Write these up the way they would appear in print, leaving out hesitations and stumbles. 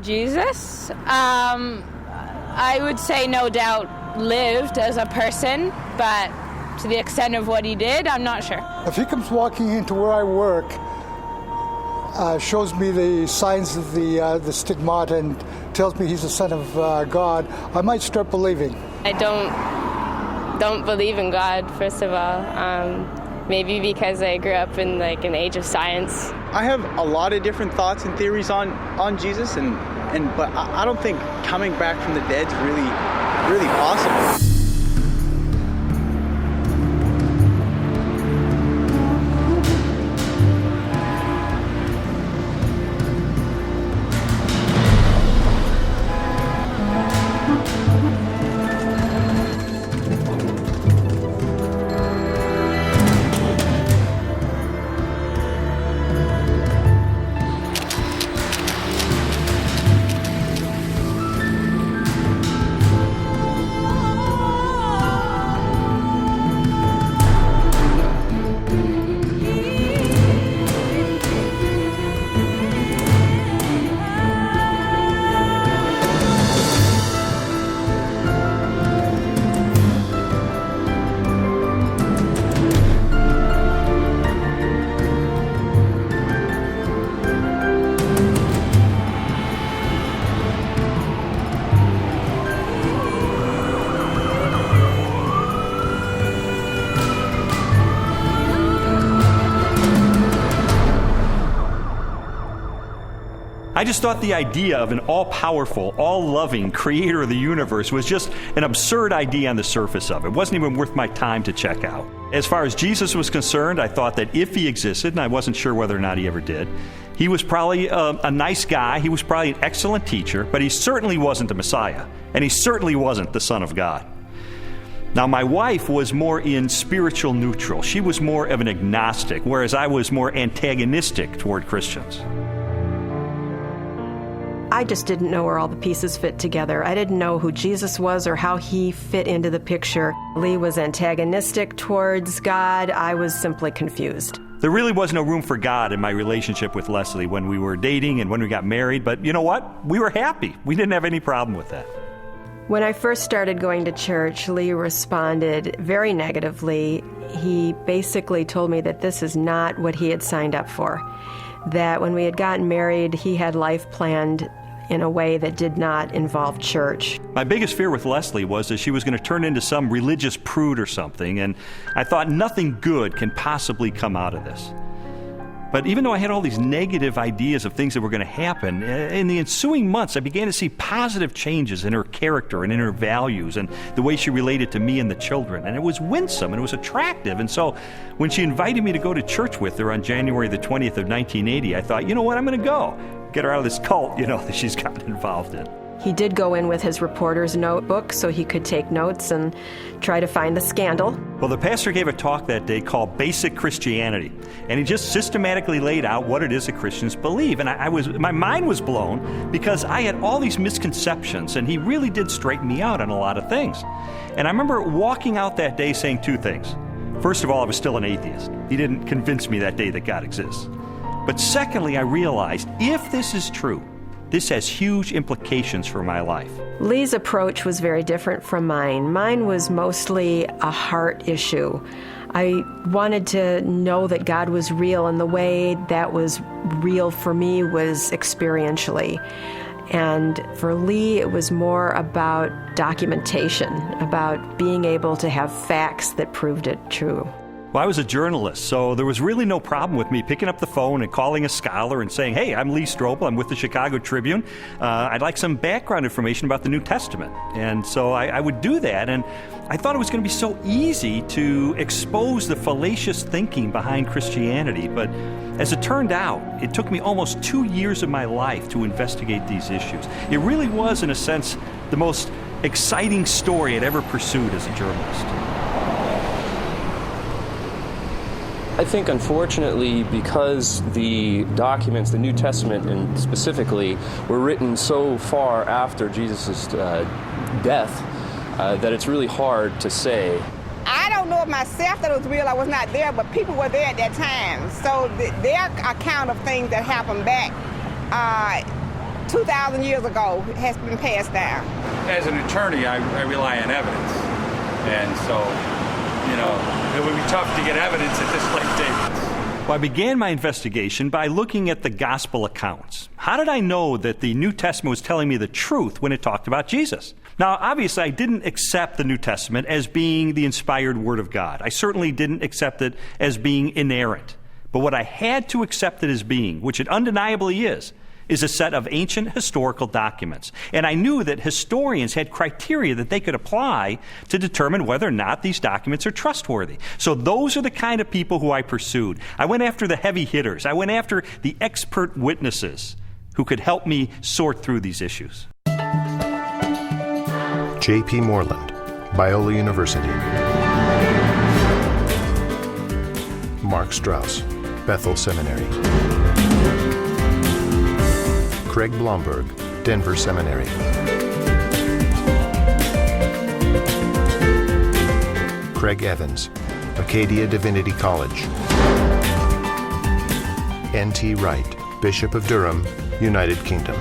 Jesus, I would say no doubt lived as a person, but to the extent of what he did, I'm not sure. If he comes walking into where I work, shows me the signs of the stigmata and tells me he's the Son of God, I might start believing. I don't believe in God, first of all. Maybe because I grew up in like an age of science. I have a lot of different thoughts and theories on Jesus, but I don't think coming back from the dead is really possible. I just thought the idea of an all-powerful, all-loving creator of the universe was just an absurd idea on the surface of it. It wasn't even worth my time to check out. As far as Jesus was concerned, I thought that if he existed, and I wasn't sure whether or not he ever did, he was probably a nice guy, he was probably an excellent teacher, but he certainly wasn't the Messiah, and he certainly wasn't the Son of God. Now, my wife was more in spiritual neutral. She was more of an agnostic, whereas I was more antagonistic toward Christians. I just didn't know where all the pieces fit together. I didn't know who Jesus was or how he fit into the picture. Lee was antagonistic towards God. I was simply confused. There really was no room for God in my relationship with Leslie when we were dating and when we got married, but you know what? We were happy. We didn't have any problem with that. When I first started going to church, Lee responded very negatively. He basically told me that this is not what he had signed up for, that when we had gotten married, he had life planned in a way that did not involve church. My biggest fear with Leslie was that she was going to turn into some religious prude or something, and I thought nothing good can possibly come out of this. But even though I had all these negative ideas of things that were going to happen, in the ensuing months I began to see positive changes in her character and in her values and the way she related to me and the children. And it was winsome and it was attractive. And so when she invited me to go to church with her on January the 20th of 1980, I thought, you know what, I'm going to go. Get her out of this cult, that she's gotten involved in. He did go in with his reporter's notebook so he could take notes and try to find the scandal. Well, the pastor gave a talk that day called Basic Christianity, and he just systematically laid out what it is that Christians believe. And my mind was blown because I had all these misconceptions, and he really did straighten me out on a lot of things. And I remember walking out that day saying two things. First of all, I was still an atheist. He didn't convince me that day that God exists. But secondly, I realized if this is true, this has huge implications for my life. Lee's approach was very different from mine. Mine was mostly a heart issue. I wanted to know that God was real, and the way that was real for me was experientially. And for Lee, it was more about documentation, about being able to have facts that proved it true. Well, I was a journalist, so there was really no problem with me picking up the phone and calling a scholar and saying, hey, I'm Lee Strobel, I'm with the Chicago Tribune. I'd like some background information about the New Testament. And so I would do that, and I thought it was going to be so easy to expose the fallacious thinking behind Christianity. But as it turned out, it took me almost 2 years of my life to investigate these issues. It really was, in a sense, the most exciting story I'd ever pursued as a journalist. I think, unfortunately, because the documents, the New Testament and specifically, were written so far after Jesus' death that it's really hard to say. I don't know myself that it was real. I was not there, but people were there at that time. So their account of things that happened back 2,000 years ago has been passed down. As an attorney, I rely on evidence. And so, it would be tough to get evidence at this late date. Well, I began my investigation by looking at the gospel accounts. How did I know that the New Testament was telling me the truth when it talked about Jesus? Now, obviously, I didn't accept the New Testament as being the inspired Word of God. I certainly didn't accept it as being inerrant. But what I had to accept it as being, which it undeniably is a set of ancient historical documents. And I knew that historians had criteria that they could apply to determine whether or not these documents are trustworthy. So those are the kind of people who I pursued. I went after the heavy hitters. I went after the expert witnesses who could help me sort through these issues. J.P. Moreland, Biola University. Mark Strauss, Bethel Seminary. Craig Blomberg, Denver Seminary. Craig Evans, Acadia Divinity College. N.T. Wright, Bishop of Durham, United Kingdom.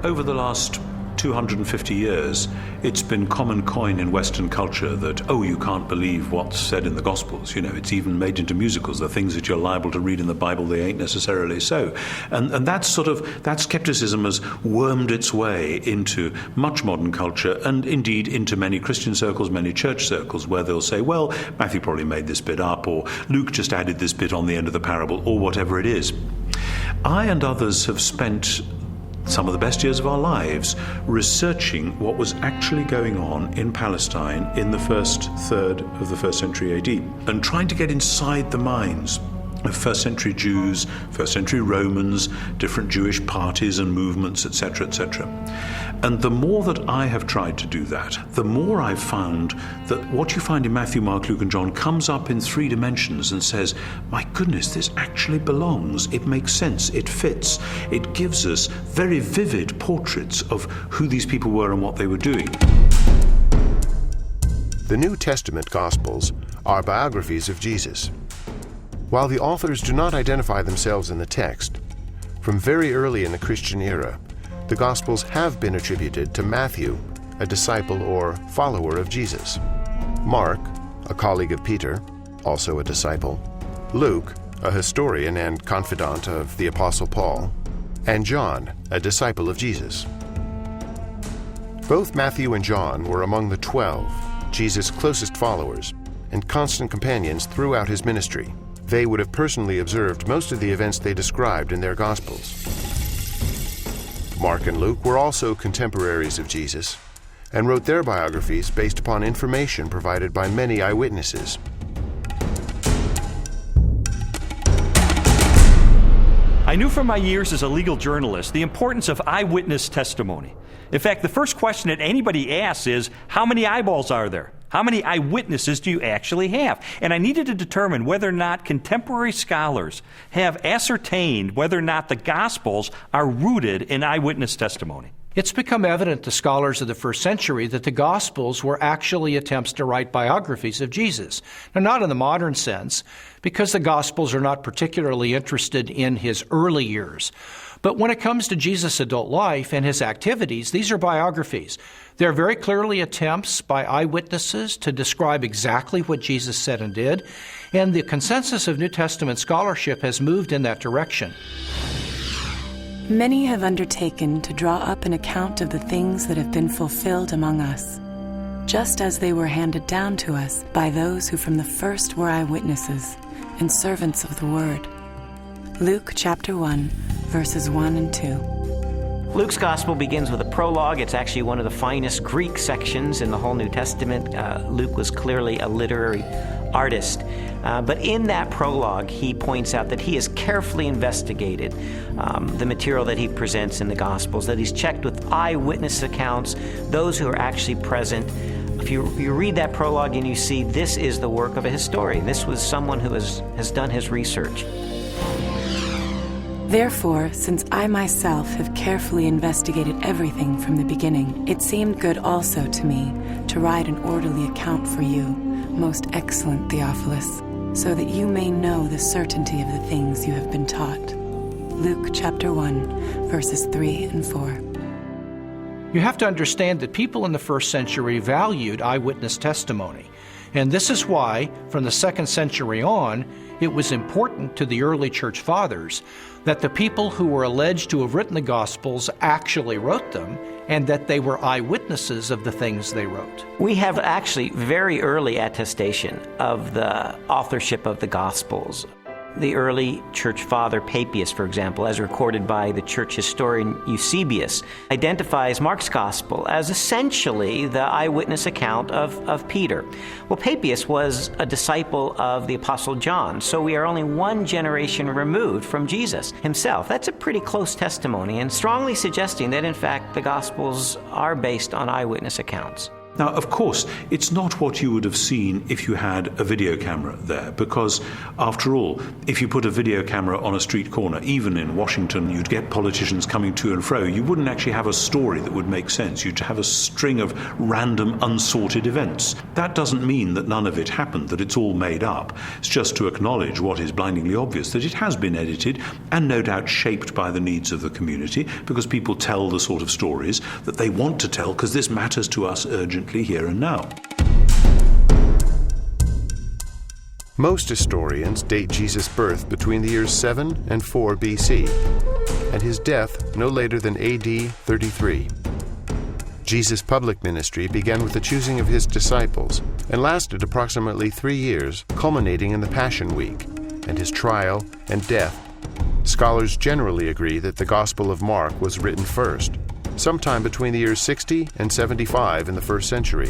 Over the last 250 years, it's been common coin in Western culture that, you can't believe what's said in the Gospels. It's even made into musicals. The things that you're liable to read in the Bible, they ain't necessarily so. And that skepticism has wormed its way into much modern culture and indeed into many Christian circles, many church circles, where they'll say, well, Matthew probably made this bit up, or Luke just added this bit on the end of the parable, or whatever it is. I and others have spent some of the best years of our lives researching what was actually going on in Palestine in the first third of the first century AD, and trying to get inside the minds of first century Jews, first century Romans, different Jewish parties and movements, etc., etc. And the more that I have tried to do that, the more I've found that what you find in Matthew, Mark, Luke, and John comes up in 3 dimensions and says, my goodness, this actually belongs. It makes sense. It fits. It gives us very vivid portraits of who these people were and what they were doing. The New Testament Gospels are biographies of Jesus. While the authors do not identify themselves in the text, from very early in the Christian era, the Gospels have been attributed to Matthew, a disciple or follower of Jesus, Mark, a colleague of Peter, also a disciple, Luke, a historian and confidant of the Apostle Paul, and John, a disciple of Jesus. Both Matthew and John were among the 12, Jesus' closest followers, and constant companions throughout his ministry. They would have personally observed most of the events they described in their Gospels. Mark and Luke were also contemporaries of Jesus and wrote their biographies based upon information provided by many eyewitnesses. I knew from my years as a legal journalist the importance of eyewitness testimony. In fact, the first question that anybody asks is, how many eyeballs are there? How many eyewitnesses do you actually have? And I needed to determine whether or not contemporary scholars have ascertained whether or not the Gospels are rooted in eyewitness testimony. It's become evident to scholars of the first century that the Gospels were actually attempts to write biographies of Jesus. Now, not in the modern sense, because the Gospels are not particularly interested in his early years. But when it comes to Jesus' adult life and his activities, these are biographies. They're very clearly attempts by eyewitnesses to describe exactly what Jesus said and did, and the consensus of New Testament scholarship has moved in that direction. Many have undertaken to draw up an account of the things that have been fulfilled among us, just as they were handed down to us by those who from the first were eyewitnesses and servants of the Word. Luke chapter 1, verses 1 and 2. Luke's gospel begins with a prologue. It's actually one of the finest Greek sections in the whole New Testament. Luke was clearly a literary artist. But in that prologue, he points out that he has carefully investigated the material that he presents in the Gospels, that he's checked with eyewitness accounts, those who are actually present. If you read that prologue and you see this is the work of a historian, this was someone who has done his research. Therefore, since I myself have carefully investigated everything from the beginning, it seemed good also to me to write an orderly account for you, most excellent Theophilus, so that you may know the certainty of the things you have been taught, Luke chapter 1, verses 3 and 4. You have to understand that people in the first century valued eyewitness testimony. And this is why, from the 2nd century on, it was important to the early church fathers that the people who were alleged to have written the Gospels actually wrote them, and that they were eyewitnesses of the things they wrote. We have actually very early attestation of the authorship of the Gospels. The early church father Papias, for example, as recorded by the church historian Eusebius, identifies Mark's gospel as essentially the eyewitness account of Peter. Well, Papias was a disciple of the Apostle John, so we are only one generation removed from Jesus himself. That's a pretty close testimony, and strongly suggesting that, in fact, the Gospels are based on eyewitness accounts. Now, of course, it's not what you would have seen if you had a video camera there, because, after all, if you put a video camera on a street corner, even in Washington, you'd get politicians coming to and fro. You wouldn't actually have a story that would make sense. You'd have a string of random, unsorted events. That doesn't mean that none of it happened, that it's all made up. It's just to acknowledge what is blindingly obvious, that it has been edited and no doubt shaped by the needs of the community, because people tell the sort of stories that they want to tell, because this matters to us urgently here and now. Most historians date Jesus' birth between the years 7 and 4 BC, and his death no later than AD 33. Jesus' public ministry began with the choosing of his disciples and lasted approximately 3 years, culminating in the Passion Week and his trial and death. Scholars generally agree that the Gospel of Mark was written first, sometime between the years 60 and 75 in the 1st century.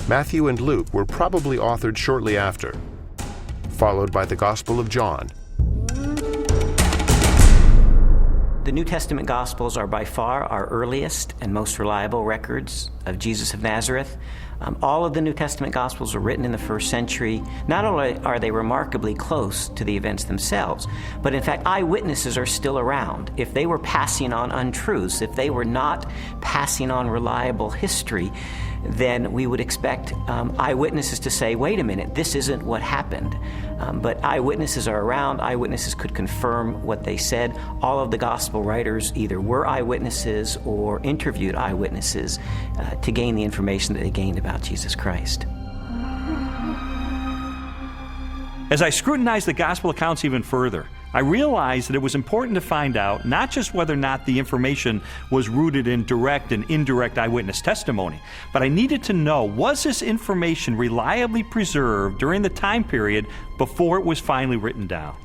Matthew and Luke were probably authored shortly after, followed by the Gospel of John. The New Testament Gospels are by far our earliest and most reliable records of Jesus of Nazareth. All of the New Testament Gospels were written in the 1st century. Not only are they remarkably close to the events themselves, but in fact, eyewitnesses are still around. If they were passing on untruths, if they were not passing on reliable history, then we would expect eyewitnesses to say, wait a minute, this isn't what happened. But eyewitnesses are around. Eyewitnesses could confirm what they said. All of the gospel writers either were eyewitnesses or interviewed eyewitnesses to gain the information that they gained about Jesus Christ. As I scrutinized the gospel accounts even further, I realized that it was important to find out not just whether or not the information was rooted in direct and indirect eyewitness testimony, but I needed to know, was this information reliably preserved during the time period before it was finally written down?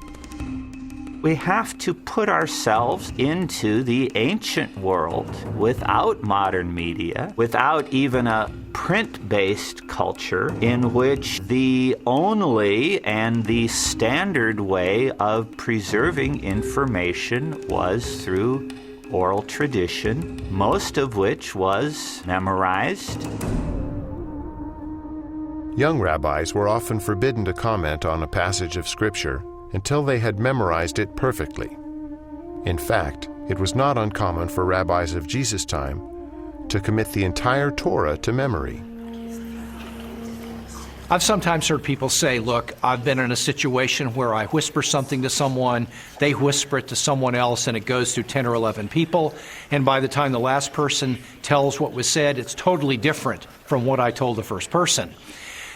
We have to put ourselves into the ancient world without modern media, without even a print-based culture in which the only and the standard way of preserving information was through oral tradition, most of which was memorized. Young rabbis were often forbidden to comment on a passage of Scripture until they had memorized it perfectly. In fact, it was not uncommon for rabbis of Jesus' time to commit the entire Torah to memory. I've sometimes heard people say, look, I've been in a situation where I whisper something to someone, they whisper it to someone else, and it goes through 10 or 11 people, and by the time the last person tells what was said, it's totally different from what I told the first person.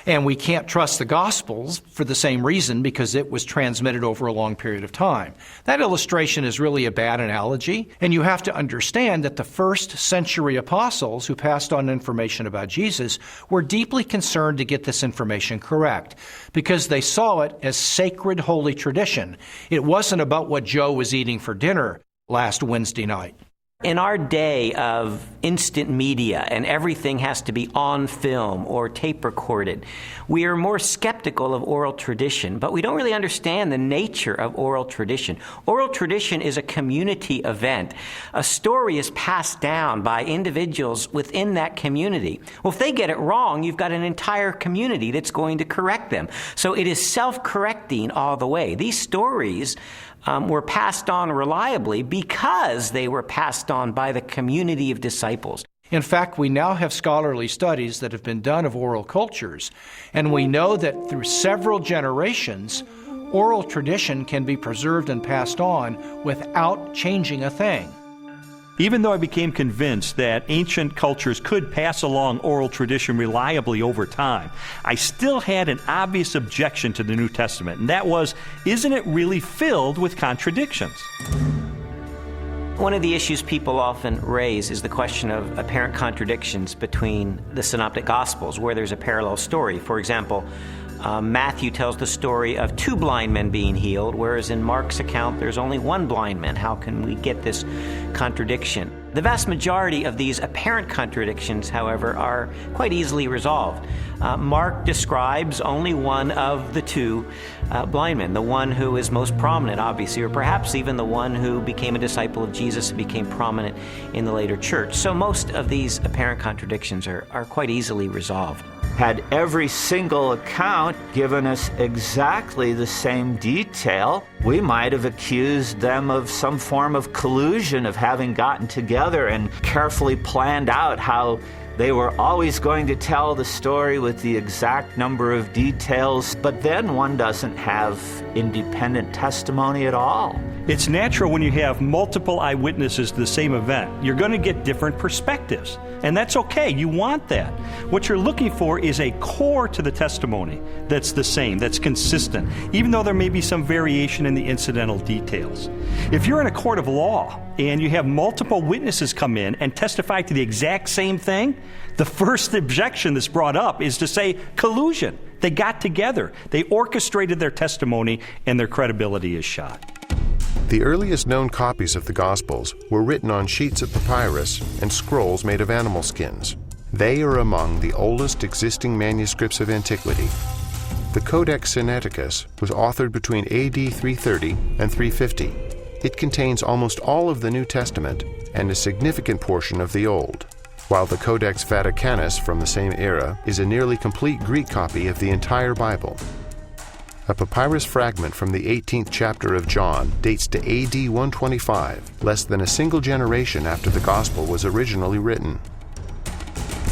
And we can't trust the Gospels for the same reason, because it was transmitted over a long period of time. That illustration is really a bad analogy, and you have to understand that the 1st century apostles who passed on information about Jesus were deeply concerned to get this information correct, because they saw it as sacred holy tradition. It wasn't about what Joe was eating for dinner last Wednesday night. In our day of instant media and everything has to be on film or tape recorded, we are more skeptical of oral tradition, but we don't really understand the nature of oral tradition. Oral tradition is a community event. A story is passed down by individuals within that community. Well, if they get it wrong, you've got an entire community that's going to correct them. So it is self-correcting all the way. These stories were passed on reliably because they were passed on by the community of disciples. In fact, we now have scholarly studies that have been done of oral cultures, and we know that through several generations, Oral tradition can be preserved and passed on without changing a thing. Even though I became convinced that ancient cultures could pass along oral tradition reliably over time, I still had an obvious objection to the New Testament, and that was, isn't it really filled with contradictions? One of the issues people often raise is the question of apparent contradictions between the Synoptic Gospels, where there's a parallel story. For example, Matthew tells the story of 2 blind men being healed, whereas in Mark's account there's only 1 blind man. How can we get this contradiction? The vast majority of these apparent contradictions, however, are quite easily resolved. Mark describes only one of the 2 blind men, the one who is most prominent, obviously, or perhaps even the one who became a disciple of Jesus and became prominent in the later church. So most of these apparent contradictions are quite easily resolved. Had every single account given us exactly the same detail, we might have accused them of some form of collusion, of having gotten together and carefully planned out how they were always going to tell the story with the exact number of details, but then one doesn't have independent testimony at all. It's natural when you have multiple eyewitnesses to the same event. You're going to get different perspectives, and that's okay. You want that. What you're looking for is a core to the testimony that's the same, that's consistent, even though there may be some variation in the incidental details. If you're in a court of law and you have multiple witnesses come in and testify to the exact same thing, the first objection that's brought up is to say collusion. They got together. They orchestrated their testimony, and their credibility is shot. The earliest known copies of the Gospels were written on sheets of papyrus and scrolls made of animal skins. They are among the oldest existing manuscripts of antiquity. The Codex Sinaiticus was authored between AD 330 and 350. It contains almost all of the New Testament and a significant portion of the Old, while the Codex Vaticanus from the same era is a nearly complete Greek copy of the entire Bible. A papyrus fragment from the 18th chapter of John dates to AD 125, less than a single generation after the Gospel was originally written.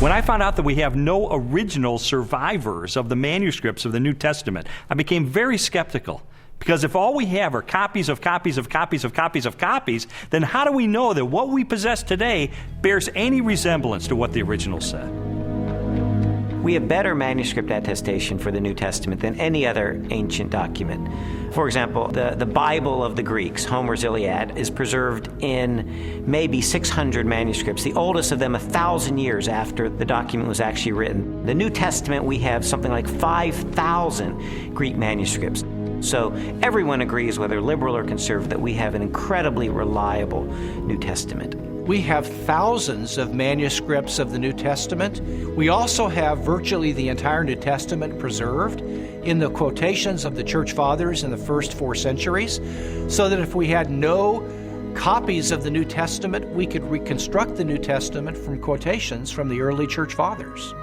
When I found out that we have no original survivors of the manuscripts of the New Testament, I became very skeptical. Because if all we have are copies of copies of copies of copies of copies, then how do we know that what we possess today bears any resemblance to what the original said? We have better manuscript attestation for the New Testament than any other ancient document. For example, the Bible of the Greeks, Homer's Iliad, is preserved in maybe 600 manuscripts, the oldest of them 1,000 years after the document was actually written. The New Testament, we have something like 5,000 Greek manuscripts. So everyone agrees, whether liberal or conservative, that we have an incredibly reliable New Testament. We have thousands of manuscripts of the New Testament. We also have virtually the entire New Testament preserved in the quotations of the Church Fathers in the first 4 centuries, so that if we had no copies of the New Testament, we could reconstruct the New Testament from quotations from the early Church Fathers.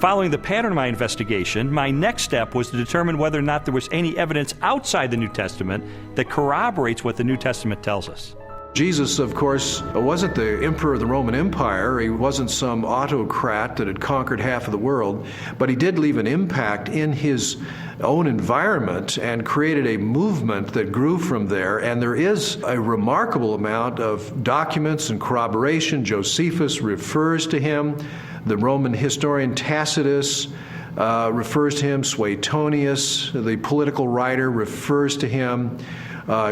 Following the pattern of my investigation, my next step was to determine whether or not there was any evidence outside the New Testament that corroborates what the New Testament tells us. Jesus, of course, wasn't the emperor of the Roman Empire. He wasn't some autocrat that had conquered half of the world, but he did leave an impact in his own environment and created a movement that grew from there. And there is a remarkable amount of documents and corroboration. Josephus refers to him. The Roman historian Tacitus refers to him. Suetonius, the political writer, refers to him.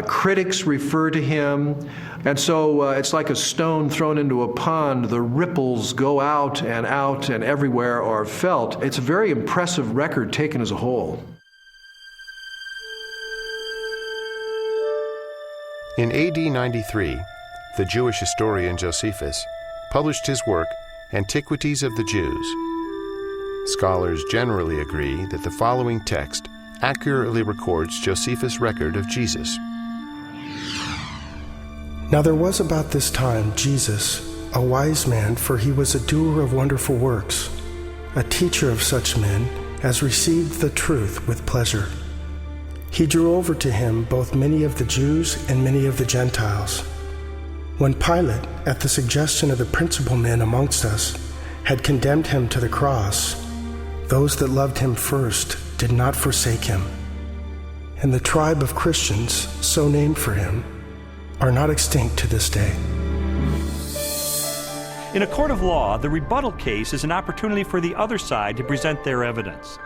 Critics refer to him. And so it's like a stone thrown into a pond. The ripples go out and everywhere are felt. It's a very impressive record taken as a whole. In AD 93, the Jewish historian Josephus published his work, Antiquities of the Jews. Scholars generally agree that the following text accurately records Josephus' record of Jesus. Now there was about this time Jesus, a wise man, for he was a doer of wonderful works, a teacher of such men as received the truth with pleasure. He drew over to him both many of the Jews and many of the Gentiles. When Pilate, at the suggestion of the principal men amongst us, had condemned him to the cross, those that loved him first did not forsake him, and the tribe of Christians, so named for him, are not extinct to this day. In a court of law, the rebuttal case is an opportunity for the other side to present their evidence.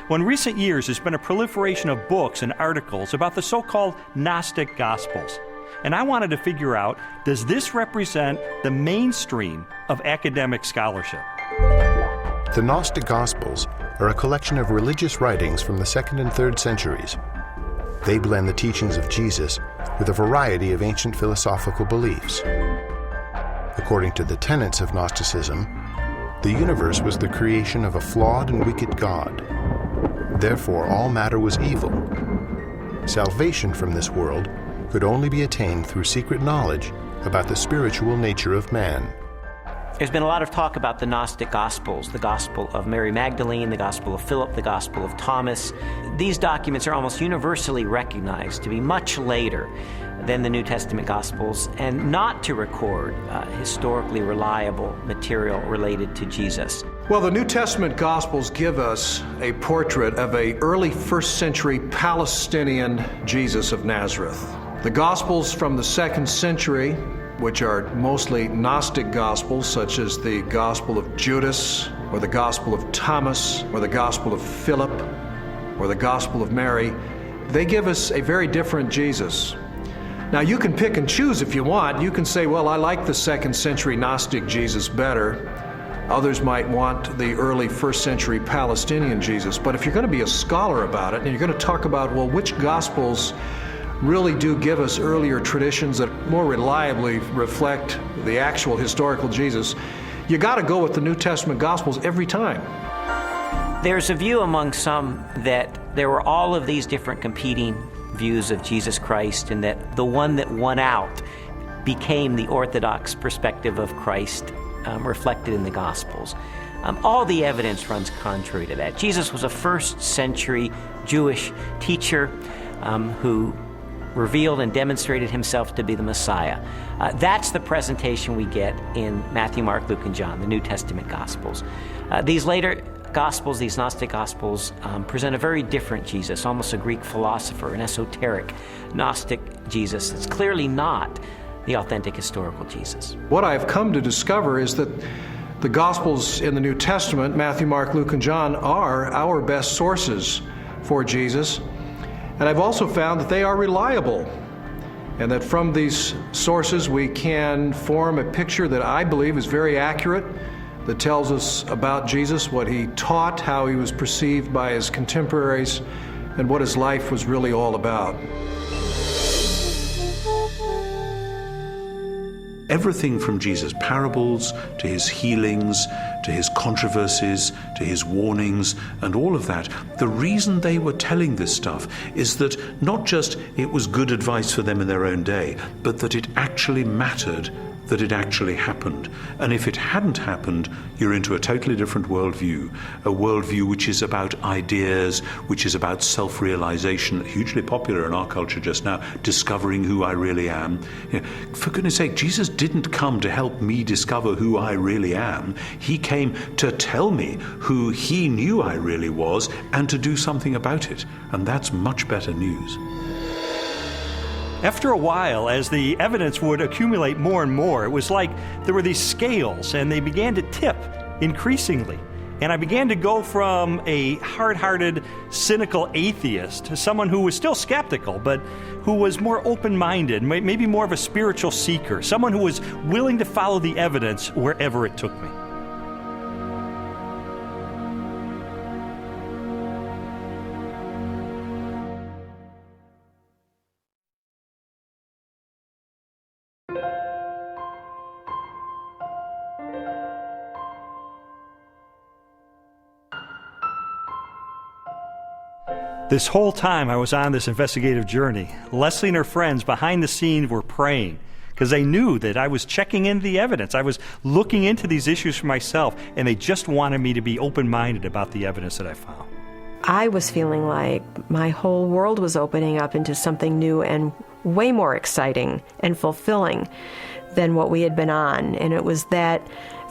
Well, in recent years, there's been a proliferation of books and articles about the so-called Gnostic Gospels. And I wanted to figure out, does this represent the mainstream of academic scholarship? The Gnostic Gospels are a collection of religious writings from the 2nd and 3rd centuries. They blend the teachings of Jesus with a variety of ancient philosophical beliefs. According to the tenets of Gnosticism, the universe was the creation of a flawed and wicked God. Therefore, all matter was evil. Salvation from this world could only be attained through secret knowledge about the spiritual nature of man. There's been a lot of talk about the Gnostic Gospels, the Gospel of Mary Magdalene, the Gospel of Philip, the Gospel of Thomas. These documents are almost universally recognized to be much later than the New Testament Gospels and not to record historically reliable material related to Jesus. Well, the New Testament Gospels give us a portrait of an early 1st century Palestinian Jesus of Nazareth. The Gospels from the 2nd century, which are mostly Gnostic Gospels, such as the Gospel of Judas, or the Gospel of Thomas, or the Gospel of Philip, or the Gospel of Mary, they give us a very different Jesus. Now, you can pick and choose if you want. You can say, well, I like the 2nd century Gnostic Jesus better. Others might want the early 1st century Palestinian Jesus. But if you're going to be a scholar about it, and you're going to talk about, well, which Gospels really do give us earlier traditions that more reliably reflect the actual historical Jesus, you got to go with the New Testament Gospels every time. There's a view among some that there were all of these different competing views of Jesus Christ, and that the one that won out became the orthodox perspective of Christ reflected in the Gospels. All the evidence runs contrary to that. Jesus was a 1st century Jewish teacher who revealed and demonstrated himself to be the Messiah. That's the presentation we get in Matthew, Mark, Luke, and John, the New Testament Gospels. These later Gospels, these Gnostic Gospels, present a very different Jesus, almost a Greek philosopher, an esoteric Gnostic Jesus. It's clearly not the authentic historical Jesus. What I've come to discover is that the Gospels in the New Testament, Matthew, Mark, Luke, and John, are our best sources for Jesus. And I've also found that they are reliable, and that from these sources we can form a picture that I believe is very accurate, that tells us about Jesus, what he taught, how he was perceived by his contemporaries, and what his life was really all about. Everything from Jesus' parables to his healings, to his controversies, to his warnings, and all of that, the reason they were telling this stuff is that not just it was good advice for them in their own day, but that it actually mattered, that it actually happened. And if it hadn't happened, you're into a totally different worldview, a worldview which is about ideas, which is about self-realization, hugely popular in our culture just now, discovering who I really am. You know, for goodness sake, Jesus didn't come to help me discover who I really am. He came to tell me who he knew I really was and to do something about it. And that's much better news. After a while, as the evidence would accumulate more and more, it was like there were these scales and they began to tip increasingly. And I began to go from a hard-hearted, cynical atheist to someone who was still skeptical, but who was more open-minded, maybe more of a spiritual seeker, someone who was willing to follow the evidence wherever it took me. This whole time I was on this investigative journey, Leslie and her friends behind the scenes were praying because they knew that I was checking in the evidence. I was looking into these issues for myself, and they just wanted me to be open-minded about the evidence that I found. I was feeling like my whole world was opening up into something new and way more exciting and fulfilling than what we had been on. And it was that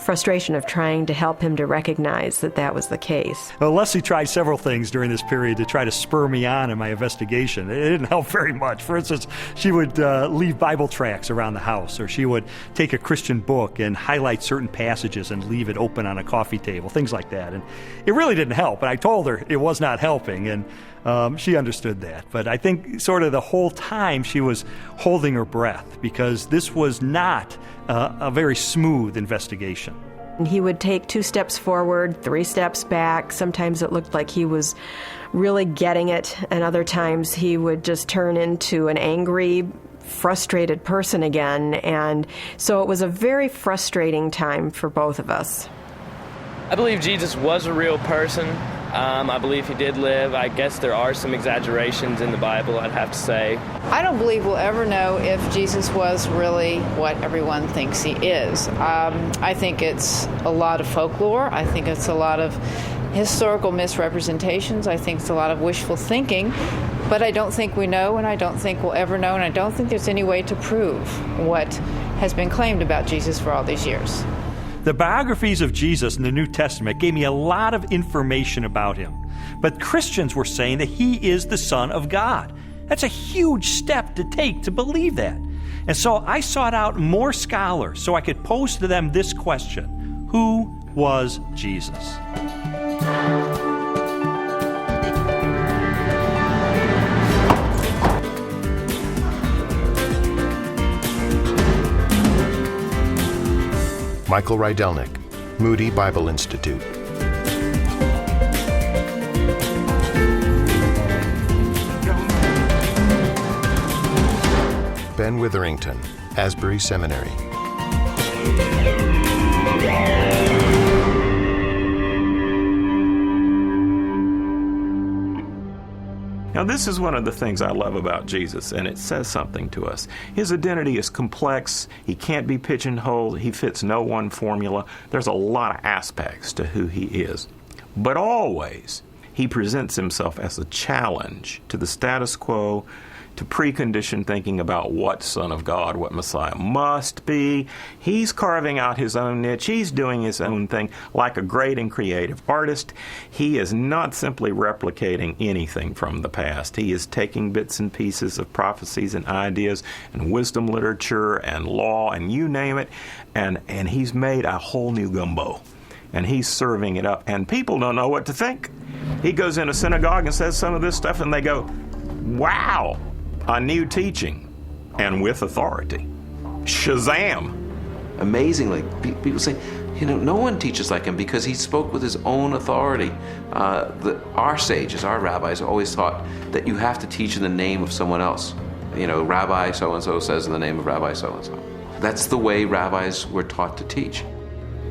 frustration of trying to help him to recognize that that was the case. Well, Leslie tried several things during this period to try to spur me on in my investigation. It didn't help very much. For instance, she would leave Bible tracts around the house, or she would take a Christian book and highlight certain passages and leave it open on a coffee table, things like that. And it really didn't help. And I told her it was not helping, and she understood that. But I think sort of the whole time she was holding her breath, because this was not a very smooth investigation. He would take 2 steps forward, 3 steps back. Sometimes it looked like he was really getting it, and other times he would just turn into an angry, frustrated person again. And so it was a very frustrating time for both of us. I believe Jesus was a real person. I believe he did live. I guess there are some exaggerations in the Bible, I'd have to say. I don't believe we'll ever know if Jesus was really what everyone thinks he is. I think it's a lot of folklore. I think it's a lot of historical misrepresentations. I think it's a lot of wishful thinking. But I don't think we know, and I don't think we'll ever know, and I don't think there's any way to prove what has been claimed about Jesus for all these years. The biographies of Jesus in the New Testament gave me a lot of information about him. But Christians were saying that he is the Son of God. That's a huge step to take to believe that. And so I sought out more scholars so I could pose to them this question: who was Jesus? Michael Rydelnik, Moody Bible Institute. Ben Witherington, Asbury Seminary. Now, this is one of the things I love about Jesus, and it says something to us. His identity is complex. He can't be pigeonholed. He fits no one formula. There's a lot of aspects to who he is. But always, he presents himself as a challenge to the status quo, to preconditioned thinking about what Son of God, what Messiah must be. He's carving out his own niche. He's doing his own thing like a great and creative artist. He is not simply replicating anything from the past. He is taking bits and pieces of prophecies and ideas and wisdom literature and law and you name it, and he's made a whole new gumbo. And he's serving it up, and people don't know what to think. He goes in a synagogue and says some of this stuff, and they go, wow, a new teaching, and with authority. Shazam! Amazingly, people say, no one teaches like him because he spoke with his own authority. Our sages, our rabbis, always taught that you have to teach in the name of someone else. Rabbi so-and-so says in the name of Rabbi so-and-so. That's the way rabbis were taught to teach.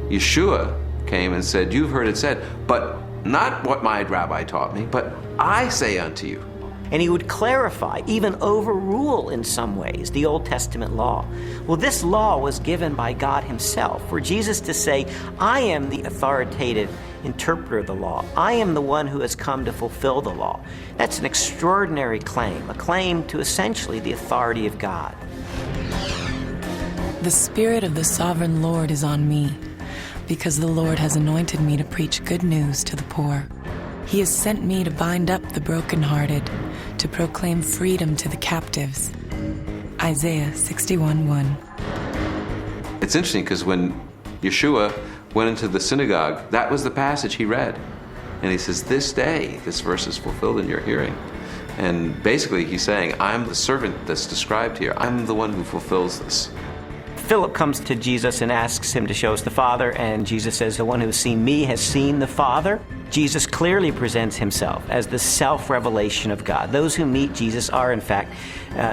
Yeshua came and said, you've heard it said, but not what my rabbi taught me, but I say unto you. And he would clarify, even overrule in some ways, the Old Testament law. Well, this law was given by God himself, for Jesus to say, I am the authoritative interpreter of the law. I am the one who has come to fulfill the law. That's an extraordinary claim, a claim to essentially the authority of God. The Spirit of the Sovereign Lord is on me, because the Lord has anointed me to preach good news to the poor. He has sent me to bind up the brokenhearted, to proclaim freedom to the captives. Isaiah 61:1. It's interesting because when Yeshua went into the synagogue, that was the passage he read. And he says, this day, this verse is fulfilled in your hearing. And basically he's saying, I'm the servant that's described here. I'm the one who fulfills this. Philip comes to Jesus and asks him to show us the Father, and Jesus says, the one who has seen me has seen the Father. Jesus clearly presents himself as the self-revelation of God. Those who meet Jesus are, in fact,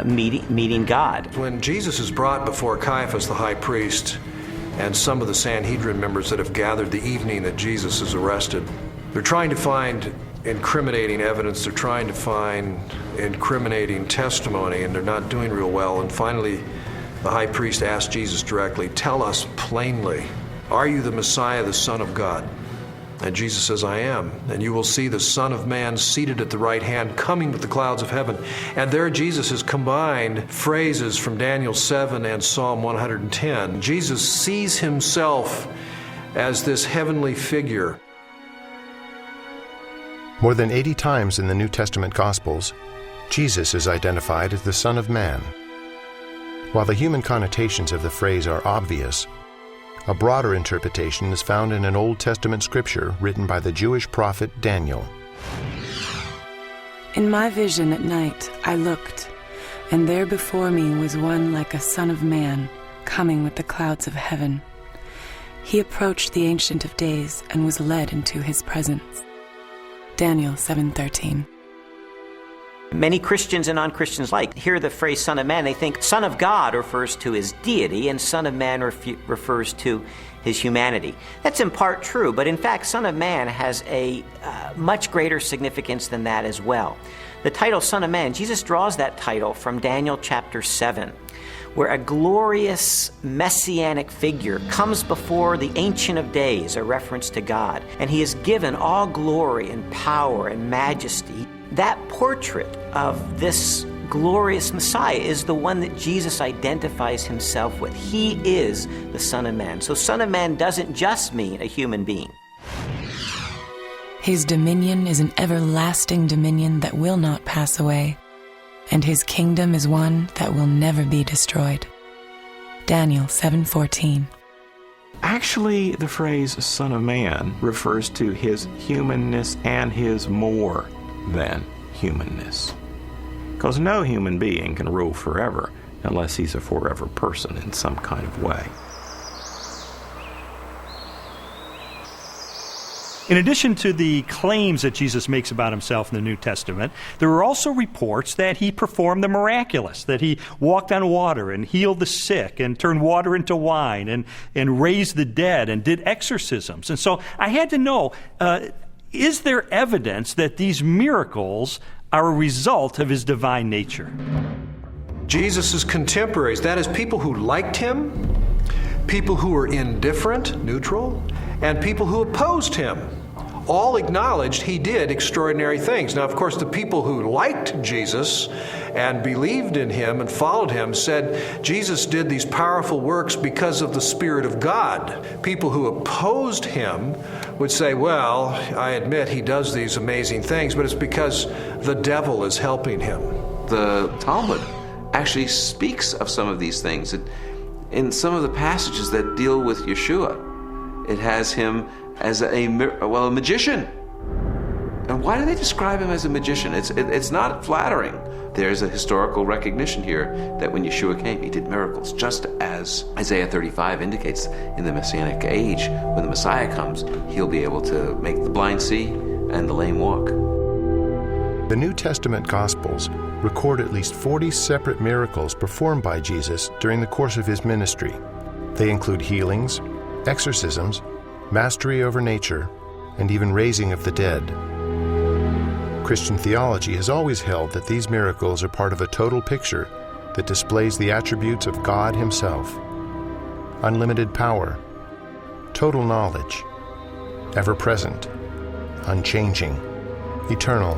meeting God. When Jesus is brought before Caiaphas, the high priest, and some of the Sanhedrin members that have gathered the evening that Jesus is arrested, they're trying to find incriminating evidence, they're trying to find incriminating testimony, and they're not doing real well. And finally, the high priest asked Jesus directly, tell us plainly, are you the Messiah, the Son of God? And Jesus says, I am. And you will see the Son of Man seated at the right hand, coming with the clouds of heaven. And there Jesus has combined phrases from Daniel 7 and Psalm 110. Jesus sees himself as this heavenly figure. More than 80 times in the New Testament Gospels, Jesus is identified as the Son of Man. While the human connotations of the phrase are obvious, a broader interpretation is found in an Old Testament scripture written by the Jewish prophet Daniel. In my vision at night I looked, and there before me was one like a son of man, coming with the clouds of heaven. He approached the Ancient of Days and was led into his presence. Daniel 7:13. Many Christians and non-Christians hear the phrase Son of Man. They think Son of God refers to his deity and Son of Man refers to his humanity. That's in part true, but in fact, Son of Man has a much greater significance than that as well. The title Son of Man, Jesus draws that title from Daniel chapter 7, where a glorious messianic figure comes before the Ancient of Days, a reference to God, and he is given all glory and power and majesty. That portrait of this glorious Messiah is the one that Jesus identifies himself with. He is the Son of Man. So Son of Man doesn't just mean a human being. His dominion is an everlasting dominion that will not pass away, and his kingdom is one that will never be destroyed. Daniel 7:14. Actually, the phrase Son of Man refers to his humanness and his more than humanness. Because no human being can rule forever unless he's a forever person in some kind of way. In addition to the claims that Jesus makes about himself in the New Testament, there are also reports that he performed the miraculous, that he walked on water and healed the sick and turned water into wine and raised the dead and did exorcisms. And so I had to know, is there evidence that these miracles are a result of his divine nature? Jesus' contemporaries, that is, people who liked him, people who were indifferent, neutral, and people who opposed him, all acknowledged he did extraordinary things. Now, of course, the people who liked Jesus and believed in him and followed him said Jesus did these powerful works because of the Spirit of God. People who opposed him would say, well, I admit he does these amazing things, but it's because the devil is helping him. The Talmud actually speaks of some of these things. In some of the passages that deal with Yeshua, it has him as a magician. And why do they describe him as a magician? It's not flattering. There's a historical recognition here that when Yeshua came, he did miracles, just as Isaiah 35 indicates in the Messianic age. When the Messiah comes, he'll be able to make the blind see and the lame walk. The New Testament Gospels record at least 40 separate miracles performed by Jesus during the course of his ministry. They include healings, exorcisms, mastery over nature, and even raising of the dead. Christian theology has always held that these miracles are part of a total picture that displays the attributes of God himself: unlimited power, total knowledge, ever-present, unchanging, eternal.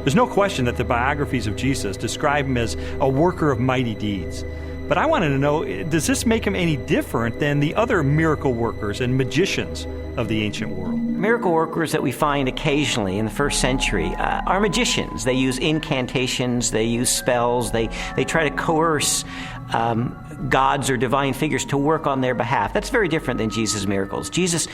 There's no question that the biographies of Jesus describe him as a worker of mighty deeds. But I wanted to know, does this make him any different than the other miracle workers and magicians of the ancient world? Miracle workers that we find occasionally in the first century are magicians. They use incantations, they use spells, they try to coerce gods or divine figures to work on their behalf. That's very different than Jesus' miracles. Jesus'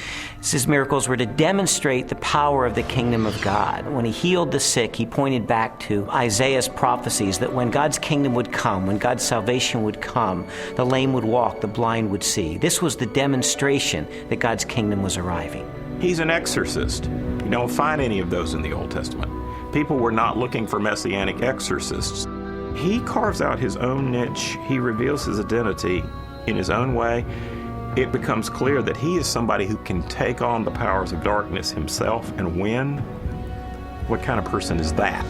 miracles were to demonstrate the power of the kingdom of God. When he healed the sick, he pointed back to Isaiah's prophecies that when God's kingdom would come, when God's salvation would come, the lame would walk, the blind would see. This was the demonstration that God's kingdom was arriving. He's an exorcist. You don't find any of those in the Old Testament. People were not looking for messianic exorcists. He carves out his own niche. He reveals his identity in his own way. It becomes clear that he is somebody who can take on the powers of darkness himself and win. What kind of person is that?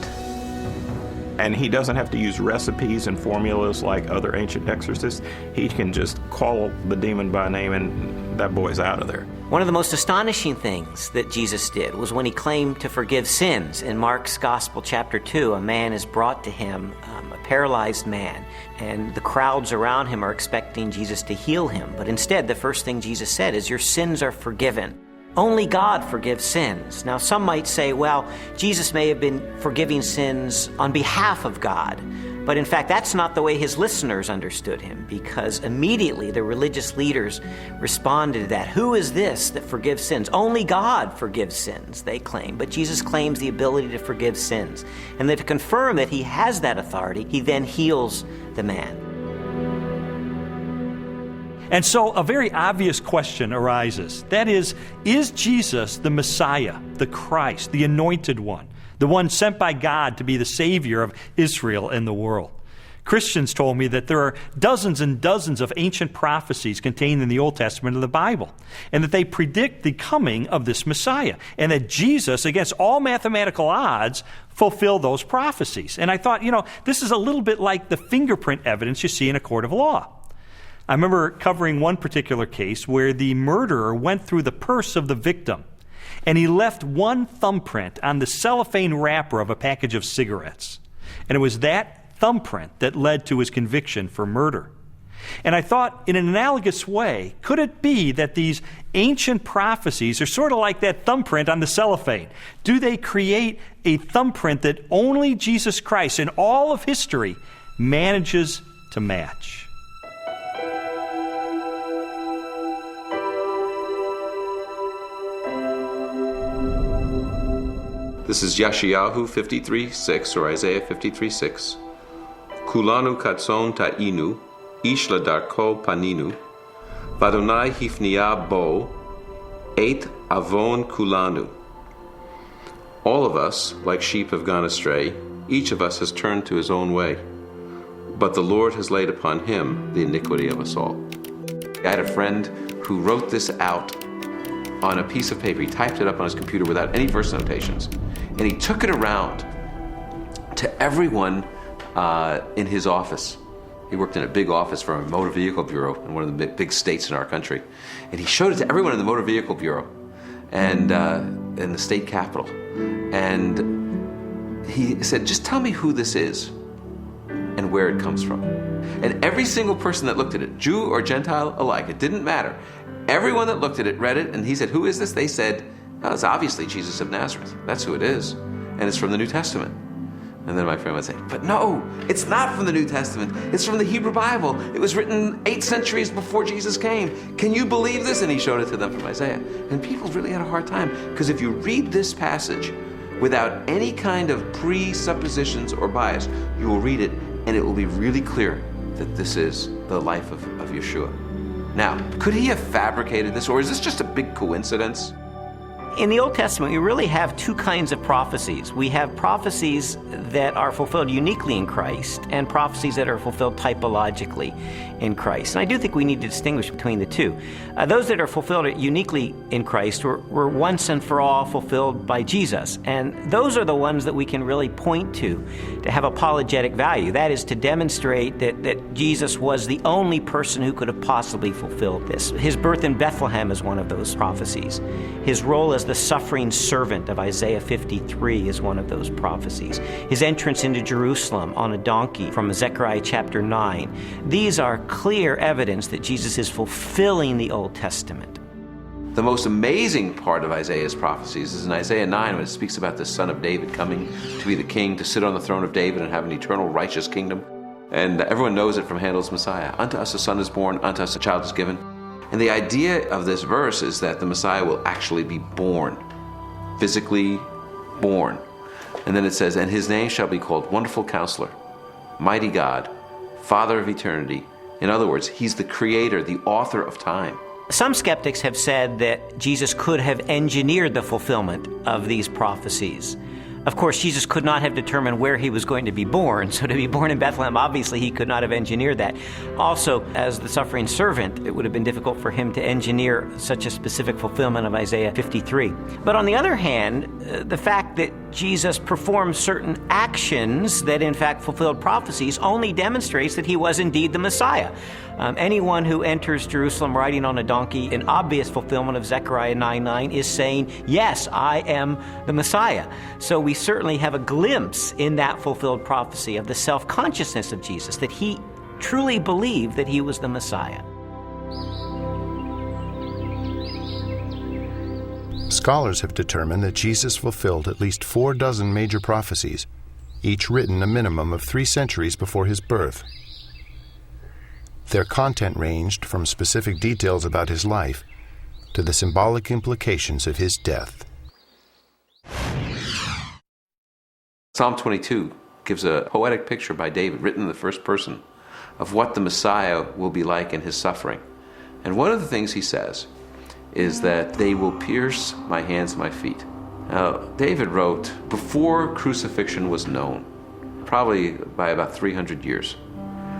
And he doesn't have to use recipes and formulas like other ancient exorcists. He can just call the demon by name and that boy's out of there. One of the most astonishing things that Jesus did was when he claimed to forgive sins. In Mark's Gospel, chapter 2, a man is brought to him, a paralyzed man, and the crowds around him are expecting Jesus to heal him. But instead, the first thing Jesus said is, "Your sins are forgiven." Only God forgives sins. Now, some might say, well, Jesus may have been forgiving sins on behalf of God. But in fact, that's not the way his listeners understood him, because immediately the religious leaders responded to that. Who is this that forgives sins? Only God forgives sins, they claim. But Jesus claims the ability to forgive sins. And then to confirm that he has that authority, he then heals the man. And so a very obvious question arises. That is Jesus the Messiah, the Christ, the Anointed One, the one sent by God to be the Savior of Israel and the world? Christians told me that there are dozens and dozens of ancient prophecies contained in the Old Testament of the Bible, and that they predict the coming of this Messiah, and that Jesus, against all mathematical odds, fulfilled those prophecies. And I thought, this is a little bit like the fingerprint evidence you see in a court of law. I remember covering one particular case where the murderer went through the purse of the victim, and he left one thumbprint on the cellophane wrapper of a package of cigarettes. And it was that thumbprint that led to his conviction for murder. And I thought, in an analogous way, could it be that these ancient prophecies are sort of like that thumbprint on the cellophane? Do they create a thumbprint that only Jesus Christ in all of history manages to match? This is Yeshayahu 53:6 or Isaiah 53:6. Kulanu katson ta'inu, ish ladarko paninu, vadonai hifnia bo, et avon kulanu. All of us, like sheep, have gone astray. Each of us has turned to his own way. But the Lord has laid upon him the iniquity of us all. I had a friend who wrote this out on a piece of paper. He typed it up on his computer without any verse notations. And he took it around to everyone in his office. He worked in a big office for a motor vehicle bureau in one of the big states in our country. And he showed it to everyone in the motor vehicle bureau and in the state capitol. And he said, just tell me who this is and where it comes from. And every single person that looked at it, Jew or Gentile alike, it didn't matter. Everyone that looked at it read it, and he said, who is this? They said, oh, it's obviously Jesus of Nazareth. That's who it is. And it's from the New Testament. And then my friend would say, but no, it's not from the New Testament. It's from the Hebrew Bible. It was written 8 centuries before Jesus came. Can you believe this? And he showed it to them from Isaiah. And people really had a hard time, because if you read this passage without any kind of presuppositions or bias, you will read it, and it will be really clear that this is the life of Yeshua. Now, could he have fabricated this, or is this just a big coincidence? In the Old Testament, we really have two kinds of prophecies. We have prophecies that are fulfilled uniquely in Christ and prophecies that are fulfilled typologically in Christ. And I do think we need to distinguish between the two. Those that are fulfilled uniquely in Christ were once and for all fulfilled by Jesus. And those are the ones that we can really point to have apologetic value. That is to demonstrate that Jesus was the only person who could have possibly fulfilled this. His birth in Bethlehem is one of those prophecies. His role as the suffering servant of Isaiah 53 is one of those prophecies. His entrance into Jerusalem on a donkey from Zechariah chapter 9. These are clear evidence that Jesus is fulfilling the Old Testament. The most amazing part of Isaiah's prophecies is in Isaiah 9, when it speaks about the son of David coming to be the king, to sit on the throne of David and have an eternal righteous kingdom. And everyone knows it from Handel's Messiah. Unto us a son is born, unto us a child is given. And the idea of this verse is that the Messiah will actually be born, physically born. And then it says, and his name shall be called Wonderful Counselor, Mighty God, Father of Eternity. In other words, he's the creator, the author of time. Some skeptics have said that Jesus could have engineered the fulfillment of these prophecies. Of course, Jesus could not have determined where he was going to be born, so to be born in Bethlehem, obviously he could not have engineered that. Also, as the suffering servant, it would have been difficult for him to engineer such a specific fulfillment of Isaiah 53. But on the other hand, the fact that Jesus performed certain actions that in fact fulfilled prophecies only demonstrates that he was indeed the Messiah. Anyone who enters Jerusalem riding on a donkey in obvious fulfillment of Zechariah 9:9 is saying, yes, I am the Messiah. So we certainly have a glimpse in that fulfilled prophecy of the self-consciousness of Jesus, that he truly believed that he was the Messiah. Scholars have determined that Jesus fulfilled at least 4 major prophecies, each written a minimum of 3 centuries before his birth. Their content ranged from specific details about his life to the symbolic implications of his death. Psalm 22 gives a poetic picture by David, written in the first person, of what the Messiah will be like in his suffering. And one of the things he says is that they will pierce my hands and my feet. Now, David wrote before crucifixion was known, probably by about 300 years.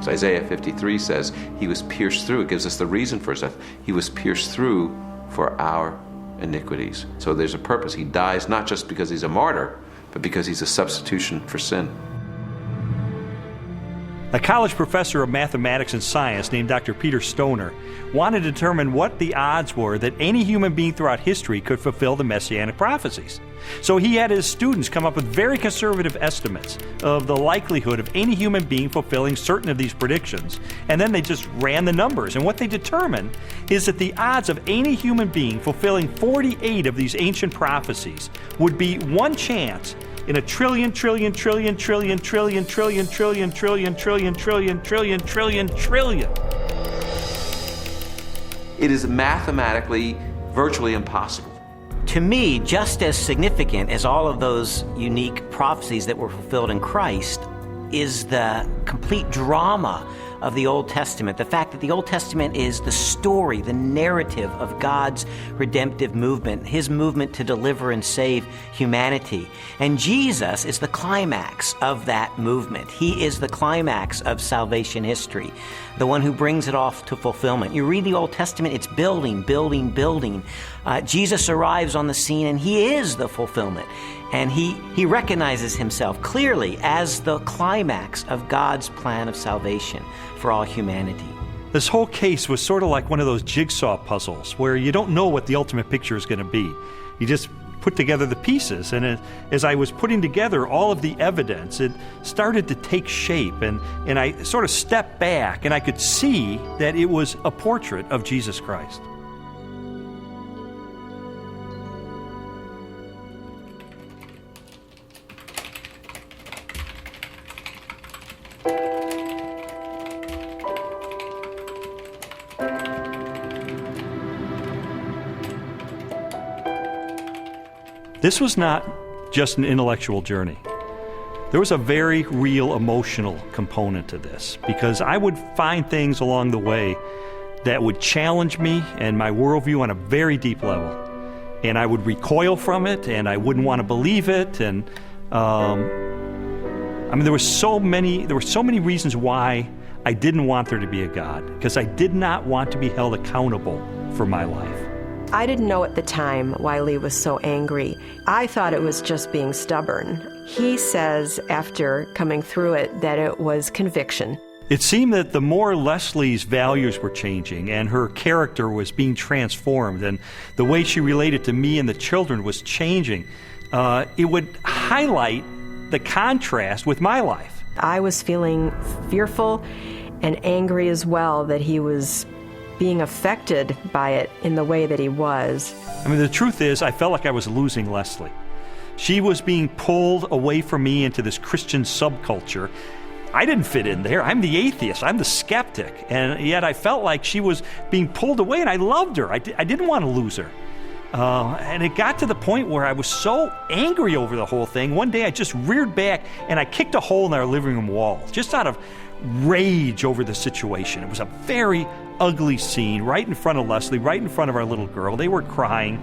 So Isaiah 53 says he was pierced through. It gives us the reason for his death. He was pierced through for our iniquities. So there's a purpose. He dies not just because he's a martyr, but because he's a substitution for sin. A college professor of mathematics and science named Dr. Peter Stoner wanted to determine what the odds were that any human being throughout history could fulfill the messianic prophecies. So he had his students come up with very conservative estimates of the likelihood of any human being fulfilling certain of these predictions. And then they just ran the numbers. And what they determined is that the odds of any human being fulfilling 48 of these ancient prophecies would be 1 chance in a trillion. It is mathematically virtually impossible. To me, just as significant as all of those unique prophecies that were fulfilled in Christ is the complete drama of the Old Testament. The fact that the Old Testament is the story, the narrative of God's redemptive movement, his movement to deliver and save humanity. And Jesus is the climax of that movement. He is the climax of salvation history, the one who brings it off to fulfillment. You read the Old Testament, it's building. Jesus arrives on the scene and he is the fulfillment. And he recognizes himself clearly as the climax of God's plan of salvation for all humanity. This whole case was sort of like one of those jigsaw puzzles where you don't know what the ultimate picture is going to be. You just put together the pieces, and as I was putting together all of the evidence, it started to take shape, and I sort of stepped back, and I could see that it was a portrait of Jesus Christ. This was not just an intellectual journey. There was a very real emotional component to this, because I would find things along the way that would challenge me and my worldview on a very deep level. And I would recoil from it, and I wouldn't want to believe it. And there were so many reasons why I didn't want there to be a God, because I did not want to be held accountable for my life. I didn't know at the time why Lee was so angry. I thought it was just being stubborn. He says, after coming through it, that it was conviction. It seemed that the more Leslie's values were changing and her character was being transformed and the way she related to me and the children was changing, it would highlight the contrast with my life. I was feeling fearful and angry as well that he was being affected by it in the way that he was. The truth is, I felt like I was losing Leslie. She was being pulled away from me into this Christian subculture. I didn't fit in there. I'm the atheist. I'm the skeptic. And yet I felt like she was being pulled away, and I loved her. I didn't want to lose her. And it got to the point where I was so angry over the whole thing. One day I just reared back and I kicked a hole in our living room wall, just out of rage over the situation. It was a very ugly scene right in front of Leslie, right in front of our little girl. They were crying,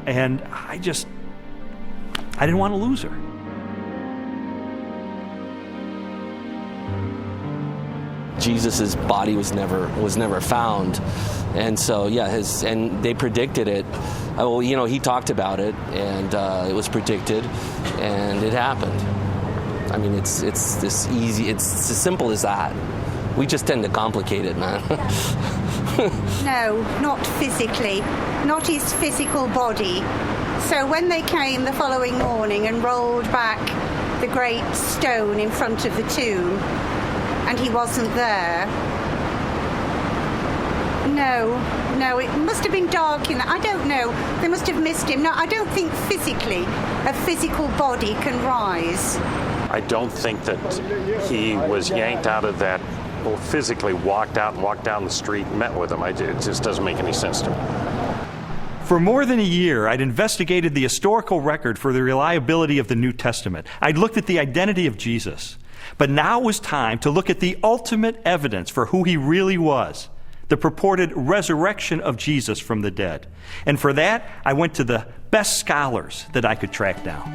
and I didn't want to lose her. Jesus' body was never found. And so, and they predicted it. Well, he talked about it, and it was predicted, and it happened. I mean, it's this easy. It's as simple as that. We just tend to complicate it, man. No, not physically, not his physical body. So when they came the following morning and rolled back the great stone in front of the tomb, and he wasn't there. No, it must have been dark in that. I don't know. They must have missed him. No, I don't think physically a physical body can rise. I don't think that he was yanked out of that, or physically walked down the street and met with him. It just doesn't make any sense to me. For more than a year, I'd investigated the historical record for the reliability of the New Testament. I'd looked at the identity of Jesus. But now was time to look at the ultimate evidence for who he really was, the purported resurrection of Jesus from the dead. And for that, I went to the best scholars that I could track down.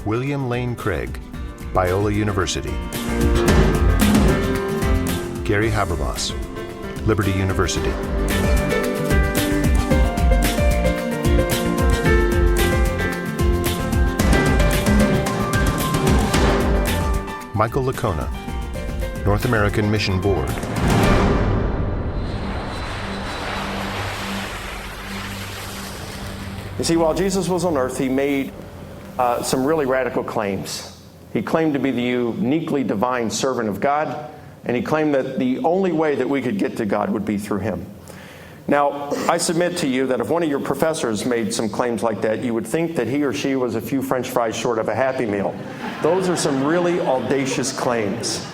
William Lane Craig, Biola University. Gary Habermas, Liberty University. Michael Licona, North American Mission Board. You see, while Jesus was on earth, he made some really radical claims. He claimed to be the uniquely divine servant of God, and he claimed that the only way that we could get to God would be through him. Now, I submit to you that if one of your professors made some claims like that, you would think that he or she was a few French fries short of a Happy Meal. Those are some really audacious claims.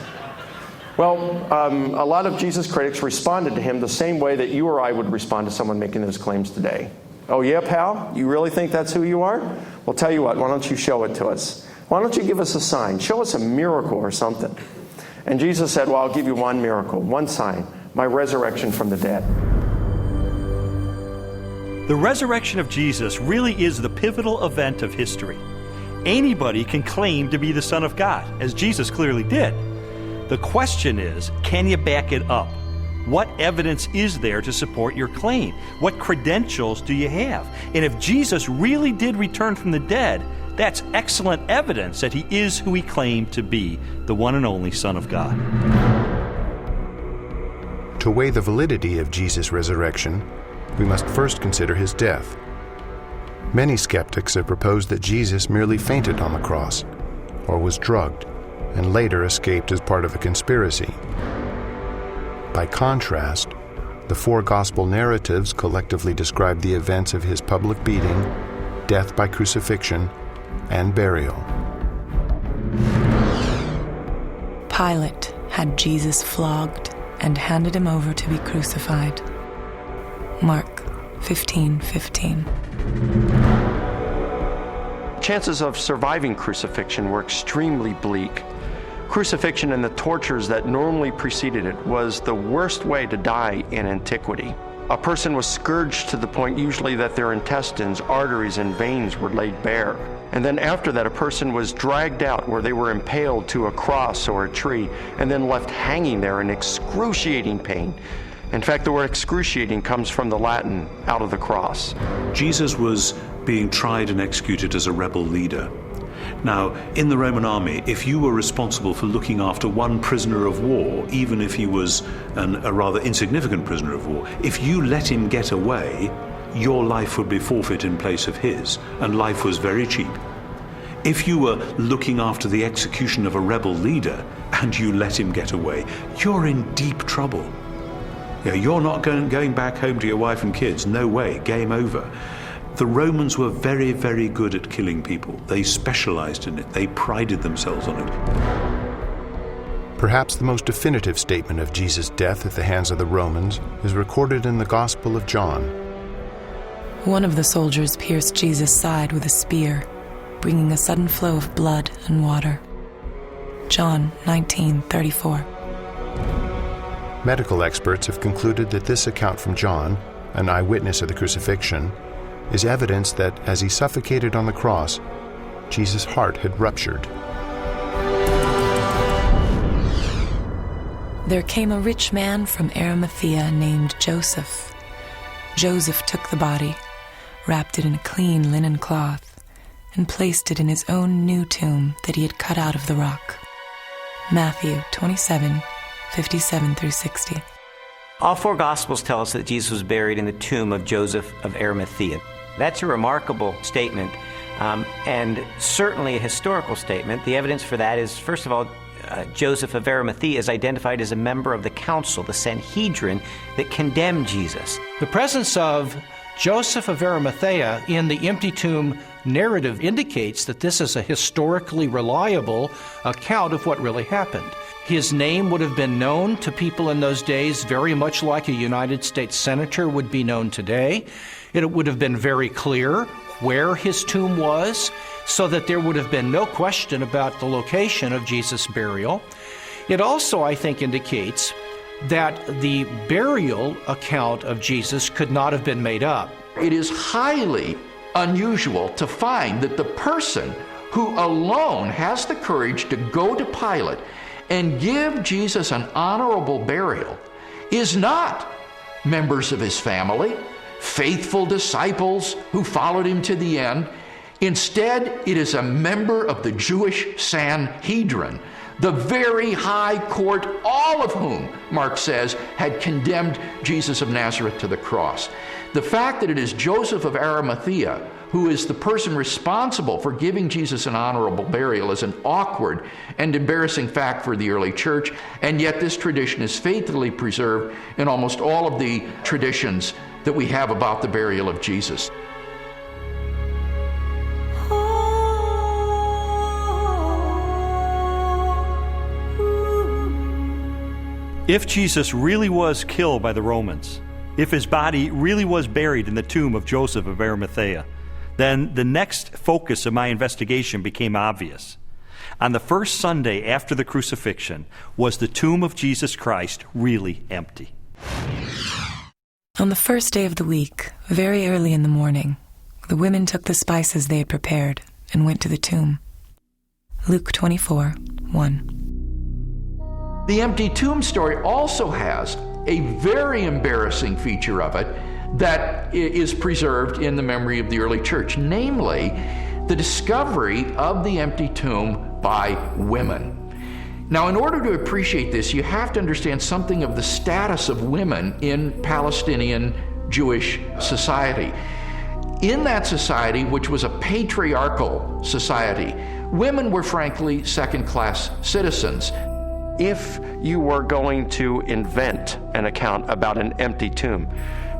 Well, a lot of Jesus critics responded to him the same way that you or I would respond to someone making those claims today. Oh yeah, pal? You really think that's who you are? Well, tell you what, why don't you show it to us? Why don't you give us a sign? Show us a miracle or something. And Jesus said, well, I'll give you one miracle, one sign, my resurrection from the dead. The resurrection of Jesus really is the pivotal event of history. Anybody can claim to be the Son of God, as Jesus clearly did. The question is, can you back it up? What evidence is there to support your claim? What credentials do you have? And if Jesus really did return from the dead, that's excellent evidence that he is who he claimed to be, the one and only Son of God. To weigh the validity of Jesus' resurrection, we must first consider his death. Many skeptics have proposed that Jesus merely fainted on the cross, or was drugged, and later escaped as part of a conspiracy. By contrast, the four gospel narratives collectively describe the events of his public beating, death by crucifixion, and burial. Pilate had Jesus flogged and handed him over to be crucified. Mark 15:15. Chances of surviving crucifixion were extremely bleak. Crucifixion and the tortures that normally preceded it was the worst way to die in antiquity. A person was scourged to the point usually that their intestines, arteries, and veins were laid bare. And then after that, a person was dragged out where they were impaled to a cross or a tree and then left hanging there in excruciating pain. In fact, the word excruciating comes from the Latin, out of the cross. Jesus was being tried and executed as a rebel leader. Now, in the Roman army, if you were responsible for looking after one prisoner of war, even if he was a rather insignificant prisoner of war, if you let him get away, your life would be forfeit in place of his, and life was very cheap. If you were looking after the execution of a rebel leader and you let him get away, you're in deep trouble. You're not going back home to your wife and kids. No way, game over. The Romans were very, very good at killing people. They specialized in it. They prided themselves on it. Perhaps the most definitive statement of Jesus' death at the hands of the Romans is recorded in the Gospel of John. One of the soldiers pierced Jesus' side with a spear, bringing a sudden flow of blood and water. John 19:34. Medical experts have concluded that this account from John, an eyewitness of the crucifixion, is evidence that as he suffocated on the cross, Jesus' heart had ruptured. There came a rich man from Arimathea named Joseph. Joseph took the body, wrapped it in a clean linen cloth, and placed it in his own new tomb that he had cut out of the rock. Matthew 27:57-60. All four Gospels tell us that Jesus was buried in the tomb of Joseph of Arimathea. That's a remarkable statement, and certainly a historical statement. The evidence for that is, first of all, Joseph of Arimathea is identified as a member of the council, the Sanhedrin, that condemned Jesus. The presence of Joseph of Arimathea in the empty tomb narrative indicates that this is a historically reliable account of what really happened. His name would have been known to people in those days very much like a United States senator would be known today. It would have been very clear where his tomb was, so that there would have been no question about the location of Jesus' burial. It also, I think, indicates that the burial account of Jesus could not have been made up. It is highly unusual to find that the person who alone has the courage to go to Pilate and give Jesus an honorable burial is not members of his family, faithful disciples who followed him to the end. Instead, it is a member of the Jewish Sanhedrin, the very high court, all of whom, Mark says, had condemned Jesus of Nazareth to the cross. The fact that it is Joseph of Arimathea who is the person responsible for giving Jesus an honorable burial is an awkward and embarrassing fact for the early church, and yet this tradition is faithfully preserved in almost all of the traditions that we have about the burial of Jesus. If Jesus really was killed by the Romans, if his body really was buried in the tomb of Joseph of Arimathea, then the next focus of my investigation became obvious. On the first Sunday after the crucifixion, was the tomb of Jesus Christ really empty? On the first day of the week, very early in the morning, the women took the spices they had prepared and went to the tomb. Luke 24:1. The empty tomb story also has a very embarrassing feature of it that is preserved in the memory of the early church, namely the discovery of the empty tomb by women. Now, in order to appreciate this, you have to understand something of the status of women in Palestinian Jewish society. In that society, which was a patriarchal society, women were frankly second-class citizens. If you were going to invent an account about an empty tomb,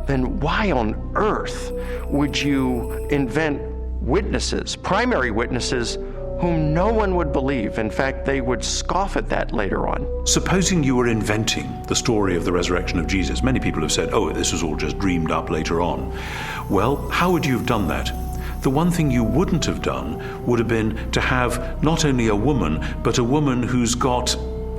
then why on earth would you invent witnesses, primary witnesses, whom no one would believe? In fact, they would scoff at that later on. Supposing you were inventing the story of the resurrection of Jesus, many people have said, oh, this was all just dreamed up later on. Well, how would you have done that? The one thing you wouldn't have done would have been to have not only a woman, but a woman who's got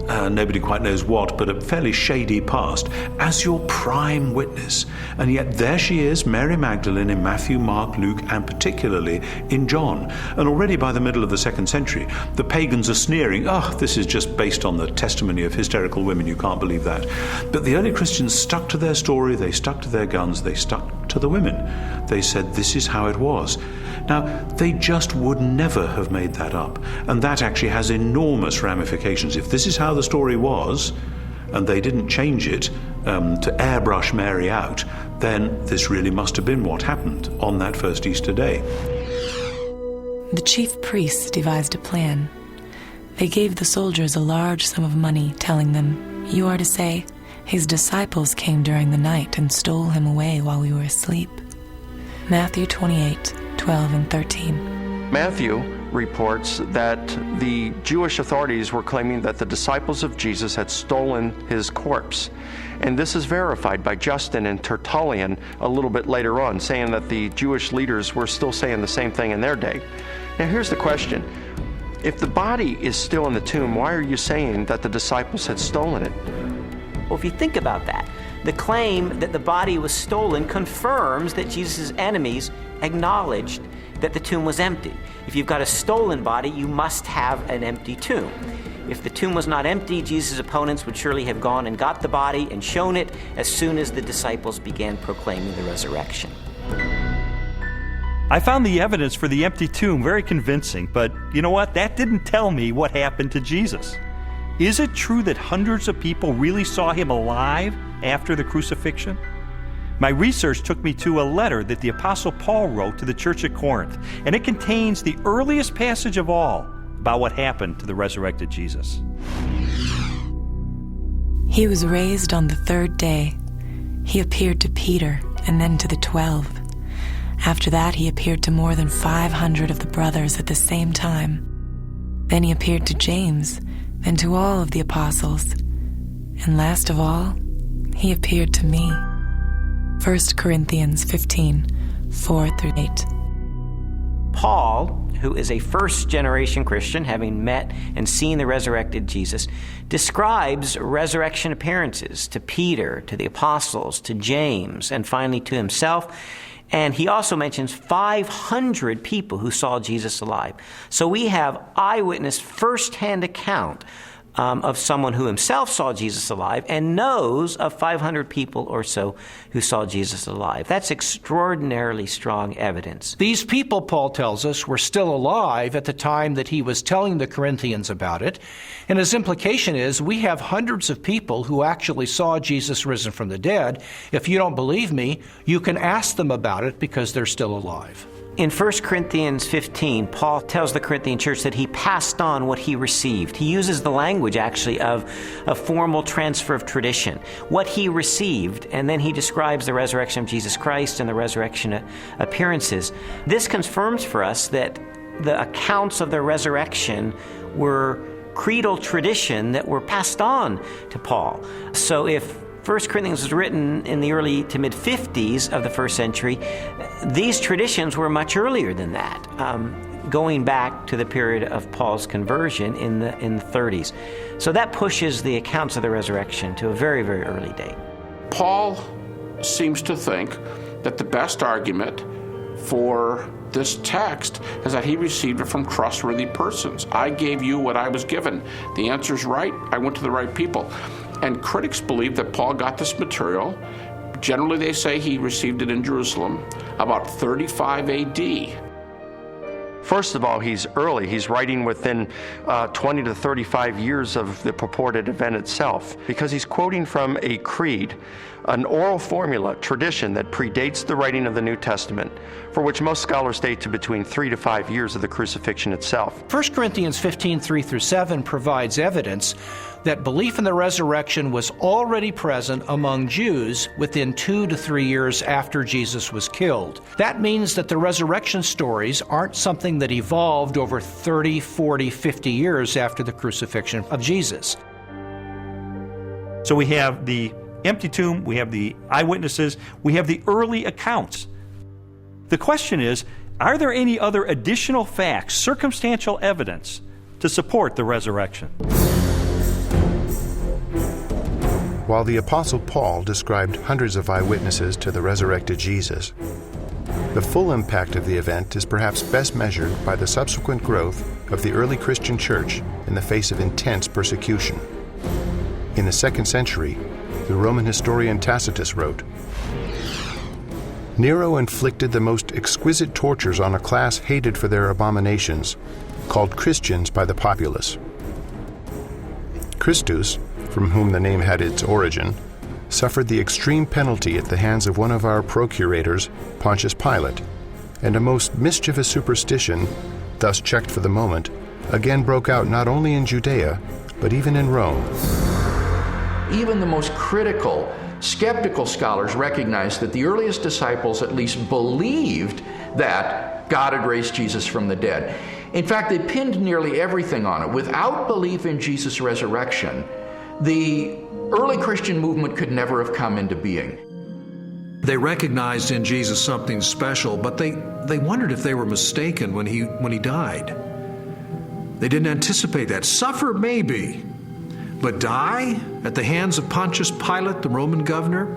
nobody quite knows what, but a fairly shady past, as your prime witness. And yet there she is, Mary Magdalene, in Matthew, Mark, Luke, and particularly in John. And already by the middle of the 2nd century, the pagans are sneering, this is just based on the testimony of hysterical women, you can't believe that. But the early Christians stuck to their story, they stuck to their guns, they stuck to the women. They said this is how it was. Now, they just would never have made that up. And that actually has enormous ramifications. If this is how the story was, and they didn't change it to airbrush Mary out, then this really must have been what happened on that first Easter day. The chief priests devised a plan. They gave the soldiers a large sum of money, telling them, "You are to say, his disciples came during the night and stole him away while we were asleep." Matthew 28:12 and 13. Matthew reports that the Jewish authorities were claiming that the disciples of Jesus had stolen his corpse. And this is verified by Justin and Tertullian a little bit later on, saying that the Jewish leaders were still saying the same thing in their day. Now here's the question. If the body is still in the tomb, why are you saying that the disciples had stolen it? Well, if you think about that, The claim that the body was stolen confirms that Jesus' enemies acknowledged that the tomb was empty. If you've got a stolen body, you must have an empty tomb. If the tomb was not empty, Jesus' opponents would surely have gone and got the body and shown it as soon as the disciples began proclaiming the resurrection. I found the evidence for the empty tomb very convincing, but you know what? That didn't tell me what happened to Jesus. Is it true that hundreds of people really saw him alive after the crucifixion? My research took me to a letter that the Apostle Paul wrote to the church at Corinth, and it contains the earliest passage of all about what happened to the resurrected Jesus. He was raised on the third day. He appeared to Peter and then to the 12. After that, he appeared to more than 500 of the brothers at the same time. Then he appeared to James, then to all of the apostles. And last of all, he appeared to me. 1 Corinthians 15, 4-8. Paul, who is a first-generation Christian, having met and seen the resurrected Jesus, describes resurrection appearances to Peter, to the apostles, to James, and finally to himself. And he also mentions 500 people who saw Jesus alive. So we have eyewitness first-hand account of someone who himself saw Jesus alive and knows of 500 people or so who saw Jesus alive. That's extraordinarily strong evidence. These people, Paul tells us, were still alive at the time that he was telling the Corinthians about it. And his implication is we have hundreds of people who actually saw Jesus risen from the dead. If you don't believe me, you can ask them about it because they're still alive. In 1 Corinthians 15, Paul tells the Corinthian church that he passed on what he received. He uses the language, actually, of a formal transfer of tradition. What he received, and then he describes the resurrection of Jesus Christ and the resurrection appearances. This confirms for us that the accounts of the resurrection were creedal tradition that were passed on to Paul. So if 1 Corinthians was written in the early to mid-50s of the first century, these traditions were much earlier than that, going back to the period of Paul's conversion in the 30s. So that pushes the accounts of the resurrection to a very, very early date. Paul seems to think that the best argument for this text is that he received it from trustworthy persons. I gave you what I was given. The answer's right. I went to the right people. And critics believe that Paul got this material. Generally, they say he received it in Jerusalem about 35 AD. First of all, he's early. He's writing within 20 to 35 years of the purported event itself, because he's quoting from a creed, an oral formula, tradition that predates the writing of the New Testament, for which most scholars date to between 3 to 5 years of the crucifixion itself. 1 Corinthians 15, 3-7 provides evidence that belief in the resurrection was already present among Jews within 2 to 3 years after Jesus was killed. That means that the resurrection stories aren't something that evolved over 30, 40, 50 years after the crucifixion of Jesus. So we have the empty tomb, we have the eyewitnesses, we have the early accounts. The question is, are there any other additional facts, circumstantial evidence, to support the resurrection? While the Apostle Paul described hundreds of eyewitnesses to the resurrected Jesus, the full impact of the event is perhaps best measured by the subsequent growth of the early Christian church in the face of intense persecution. In the 2nd century, the Roman historian Tacitus wrote, "Nero inflicted the most exquisite tortures on a class hated for their abominations, called Christians by the populace. Christus, from whom the name had its origin, suffered the extreme penalty at the hands of one of our procurators, Pontius Pilate, and a most mischievous superstition, thus checked for the moment, again broke out not only in Judea, but even in Rome." Even the most critical, skeptical scholars recognize that the earliest disciples at least believed that God had raised Jesus from the dead. In fact, they pinned nearly everything on it. Without belief in Jesus' resurrection, the early Christian movement could never have come into being. They recognized in Jesus something special, but they wondered if they were mistaken when he died. They didn't anticipate that. Suffer maybe, but die at the hands of Pontius Pilate, the Roman governor?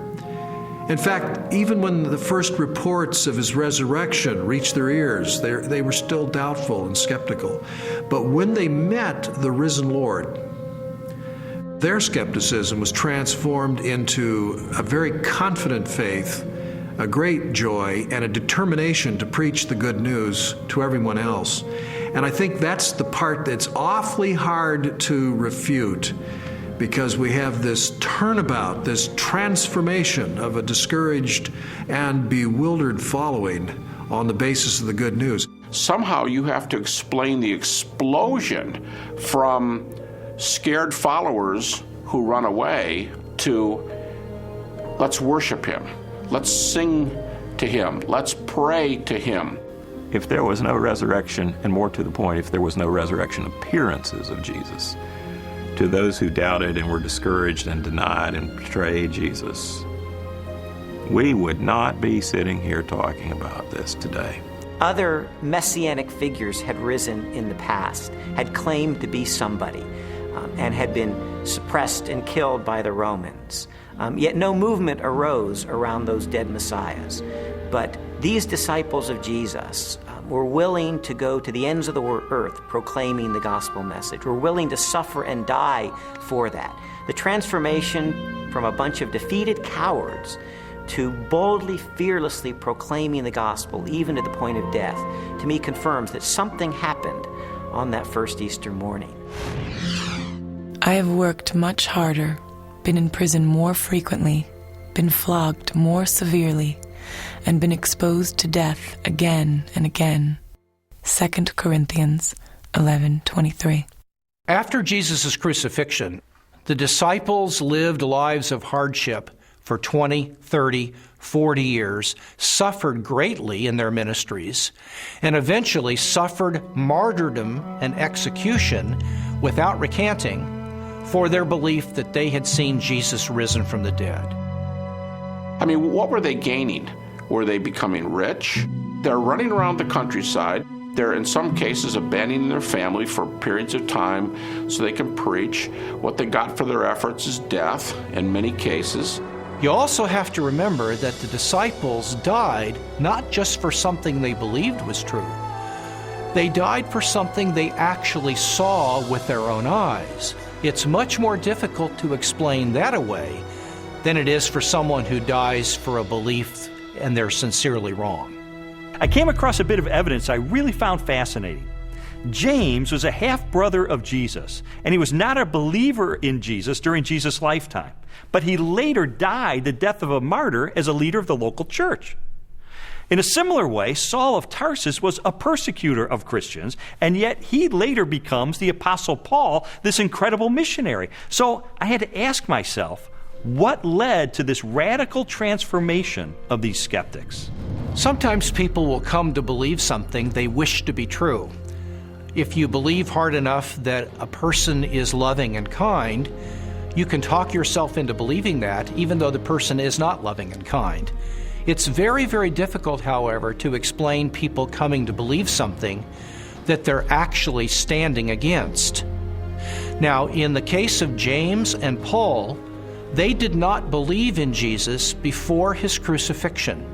In fact, even when the first reports of his resurrection reached their ears, they were still doubtful and skeptical. But when they met the risen Lord, their skepticism was transformed into a very confident faith, a great joy, and a determination to preach the good news to everyone else. And I think that's the part that's awfully hard to refute, because we have this turnabout, this transformation of a discouraged and bewildered following on the basis of the good news. Somehow you have to explain the explosion from scared followers who run away to let's worship him, let's sing to him, let's pray to him. If there was no resurrection, and more to the point, if there was no resurrection appearances of Jesus, to those who doubted and were discouraged and denied and betrayed Jesus, we would not be sitting here talking about this today. Other messianic figures had risen in the past, had claimed to be somebody, and had been suppressed and killed by the Romans. Yet no movement arose around those dead messiahs. But these disciples of Jesus were willing to go to the ends of the earth proclaiming the gospel message. Were willing to suffer and die for that. The transformation from a bunch of defeated cowards to boldly, fearlessly proclaiming the gospel, even to the point of death, to me confirms that something happened on that first Easter morning. I have worked much harder, been in prison more frequently, been flogged more severely, and been exposed to death again and again. 2 Corinthians 11:23. After Jesus' crucifixion, the disciples lived lives of hardship for 20, 30, 40 years, suffered greatly in their ministries, and eventually suffered martyrdom and execution without recanting for their belief that they had seen Jesus risen from the dead. I mean, what were they gaining? Were they becoming rich? They're running around the countryside. They're, in some cases, abandoning their family for periods of time so they can preach. What they got for their efforts is death, in many cases. You also have to remember that the disciples died not just for something they believed was true. They died for something they actually saw with their own eyes. It's much more difficult to explain that away than it is for someone who dies for a belief and they're sincerely wrong. I came across a bit of evidence I really found fascinating. James was a half-brother of Jesus, and he was not a believer in Jesus during Jesus' lifetime, but he later died the death of a martyr as a leader of the local church. In a similar way, Saul of Tarsus was a persecutor of Christians, and yet he later becomes the Apostle Paul, this incredible missionary. So I had to ask myself, what led to this radical transformation of these skeptics? Sometimes people will come to believe something they wish to be true. If you believe hard enough that a person is loving and kind, you can talk yourself into believing that, even though the person is not loving and kind. It's very, very difficult, however, to explain people coming to believe something that they're actually standing against. Now, in the case of James and Paul, they did not believe in Jesus before his crucifixion.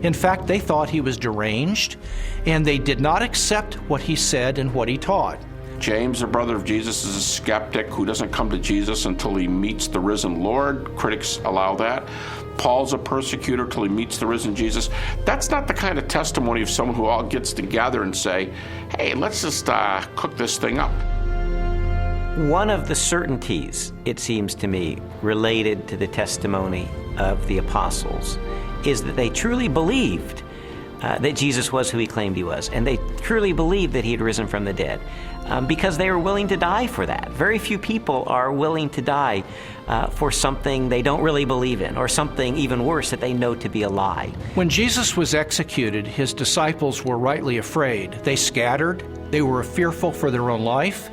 In fact, they thought he was deranged, and they did not accept what he said and what he taught. James, the brother of Jesus, is a skeptic who doesn't come to Jesus until he meets the risen Lord. Critics allow that. Paul's a persecutor till he meets the risen Jesus. That's not the kind of testimony of someone who all gets together and say, hey, let's just cook this thing up. One of the certainties, it seems to me, related to the testimony of the apostles is that they truly believed that Jesus was who he claimed he was, and they truly believed that he had risen from the dead because they were willing to die for that. Very few people are willing to die for something they don't really believe in, or something even worse that they know to be a lie. When Jesus was executed, his disciples were rightly afraid. They scattered. They were fearful for their own life.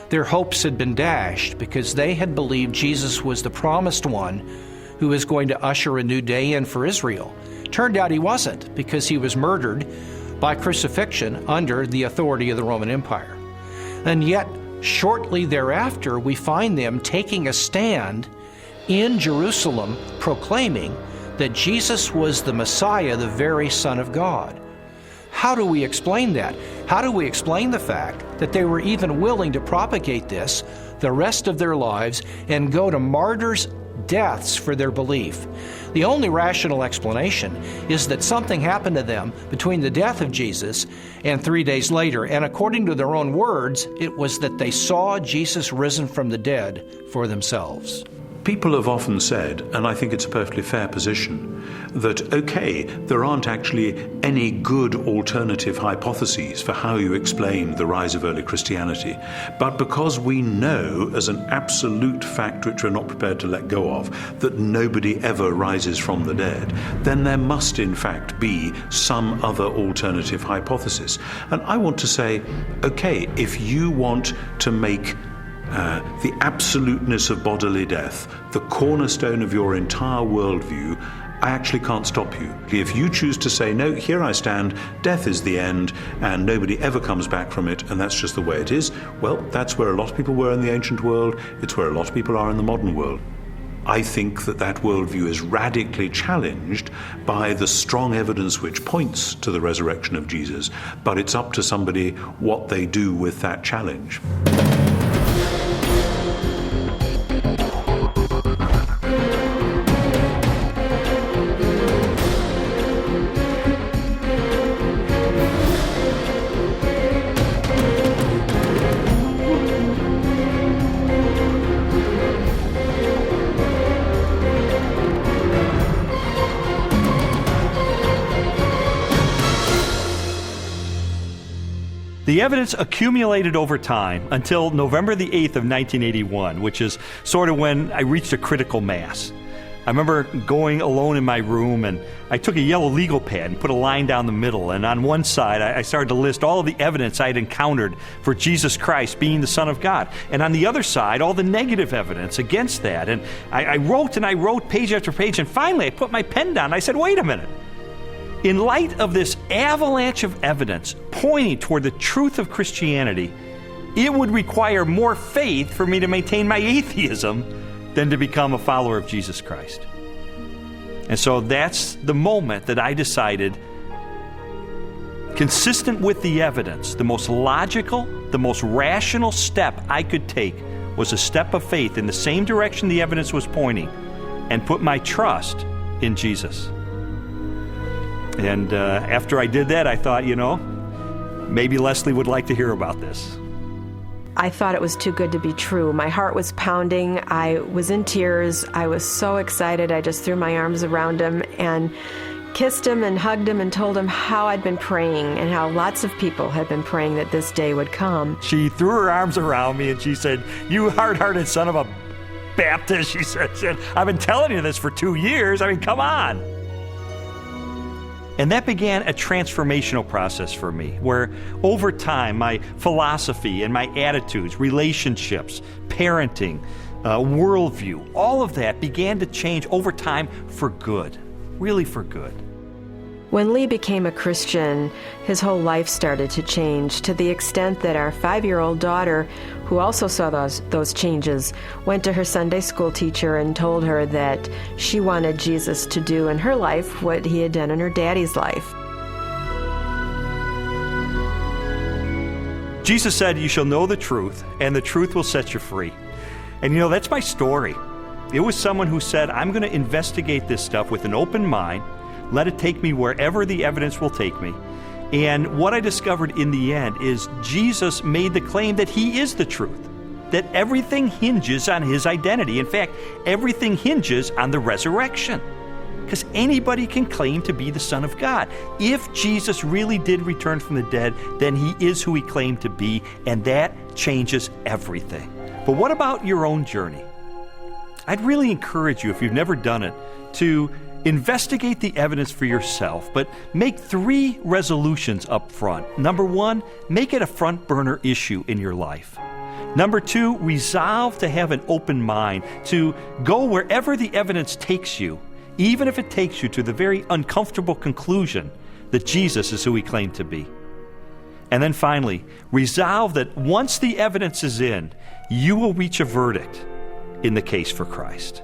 Their hopes had been dashed because they had believed Jesus was the promised one who was going to usher a new day in for Israel. Turned out he wasn't, because he was murdered by crucifixion under the authority of the Roman Empire. And yet, Shortly thereafter, we find them taking a stand in Jerusalem proclaiming that Jesus was the Messiah, the very Son of God. How do we explain that? How do we explain the fact that they were even willing to propagate this the rest of their lives and go to martyrs' deaths for their belief? The only rational explanation is that something happened to them between the death of Jesus and 3 days later, and according to their own words, it was that they saw Jesus risen from the dead for themselves. People have often said, and I think it's a perfectly fair position, that okay, there aren't actually any good alternative hypotheses for how you explain the rise of early Christianity, but because we know as an absolute fact which we're not prepared to let go of, that nobody ever rises from the dead, then there must in fact be some other alternative hypothesis. And I want to say, okay, if you want to make the absoluteness of bodily death the cornerstone of your entire worldview, I actually can't stop you. If you choose to say, no, here I stand, death is the end, and nobody ever comes back from it, and that's just the way it is, well, that's where a lot of people were in the ancient world, it's where a lot of people are in the modern world. I think that that worldview is radically challenged by the strong evidence which points to the resurrection of Jesus, but it's up to somebody what they do with that challenge. The evidence accumulated over time until November the 8th of 1981, which is sort of when I reached a critical mass. I remember going alone in my room, and I took a yellow legal pad and put a line down the middle, and on one side I started to list all of the evidence I had encountered for Jesus Christ being the Son of God, and on the other side all the negative evidence against that. And I wrote page after page, and finally I put my pen down and I said, wait a minute. In light of this avalanche of evidence pointing toward the truth of Christianity, it would require more faith for me to maintain my atheism than to become a follower of Jesus Christ. And so that's the moment that I decided, consistent with the evidence, the most logical, the most rational step I could take was a step of faith in the same direction the evidence was pointing, and put my trust in Jesus. And after I did that, I thought, maybe Leslie would like to hear about this. I thought it was too good to be true. My heart was pounding. I was in tears. I was so excited. I just threw my arms around him and kissed him and hugged him and told him how I'd been praying and how lots of people had been praying that this day would come. She threw her arms around me and she said, "You hard-hearted son of a Baptist," she said, "I've been telling you this for 2 years. I mean, come on." And that began a transformational process for me, where over time my philosophy and my attitudes, relationships, parenting, worldview, all of that began to change over time for good, really for good. When Lee became a Christian, his whole life started to change, to the extent that our 5-year-old daughter, who also saw those changes, went to her Sunday school teacher and told her that she wanted Jesus to do in her life what he had done in her daddy's life. Jesus said, "You shall know the truth, and the truth will set you free." And that's my story. It was someone who said, I'm going to investigate this stuff with an open mind, let it take me wherever the evidence will take me. And what I discovered in the end is Jesus made the claim that he is the truth, that everything hinges on his identity. In fact, everything hinges on the resurrection, because anybody can claim to be the Son of God. If Jesus really did return from the dead, then he is who he claimed to be, and that changes everything. But what about your own journey? I'd really encourage you, if you've never done it, to investigate the evidence for yourself, but make 3 resolutions up front. Number 1, make it a front burner issue in your life. Number 2, resolve to have an open mind, to go wherever the evidence takes you, even if it takes you to the very uncomfortable conclusion that Jesus is who he claimed to be. And then finally, resolve that once the evidence is in, you will reach a verdict in the case for Christ.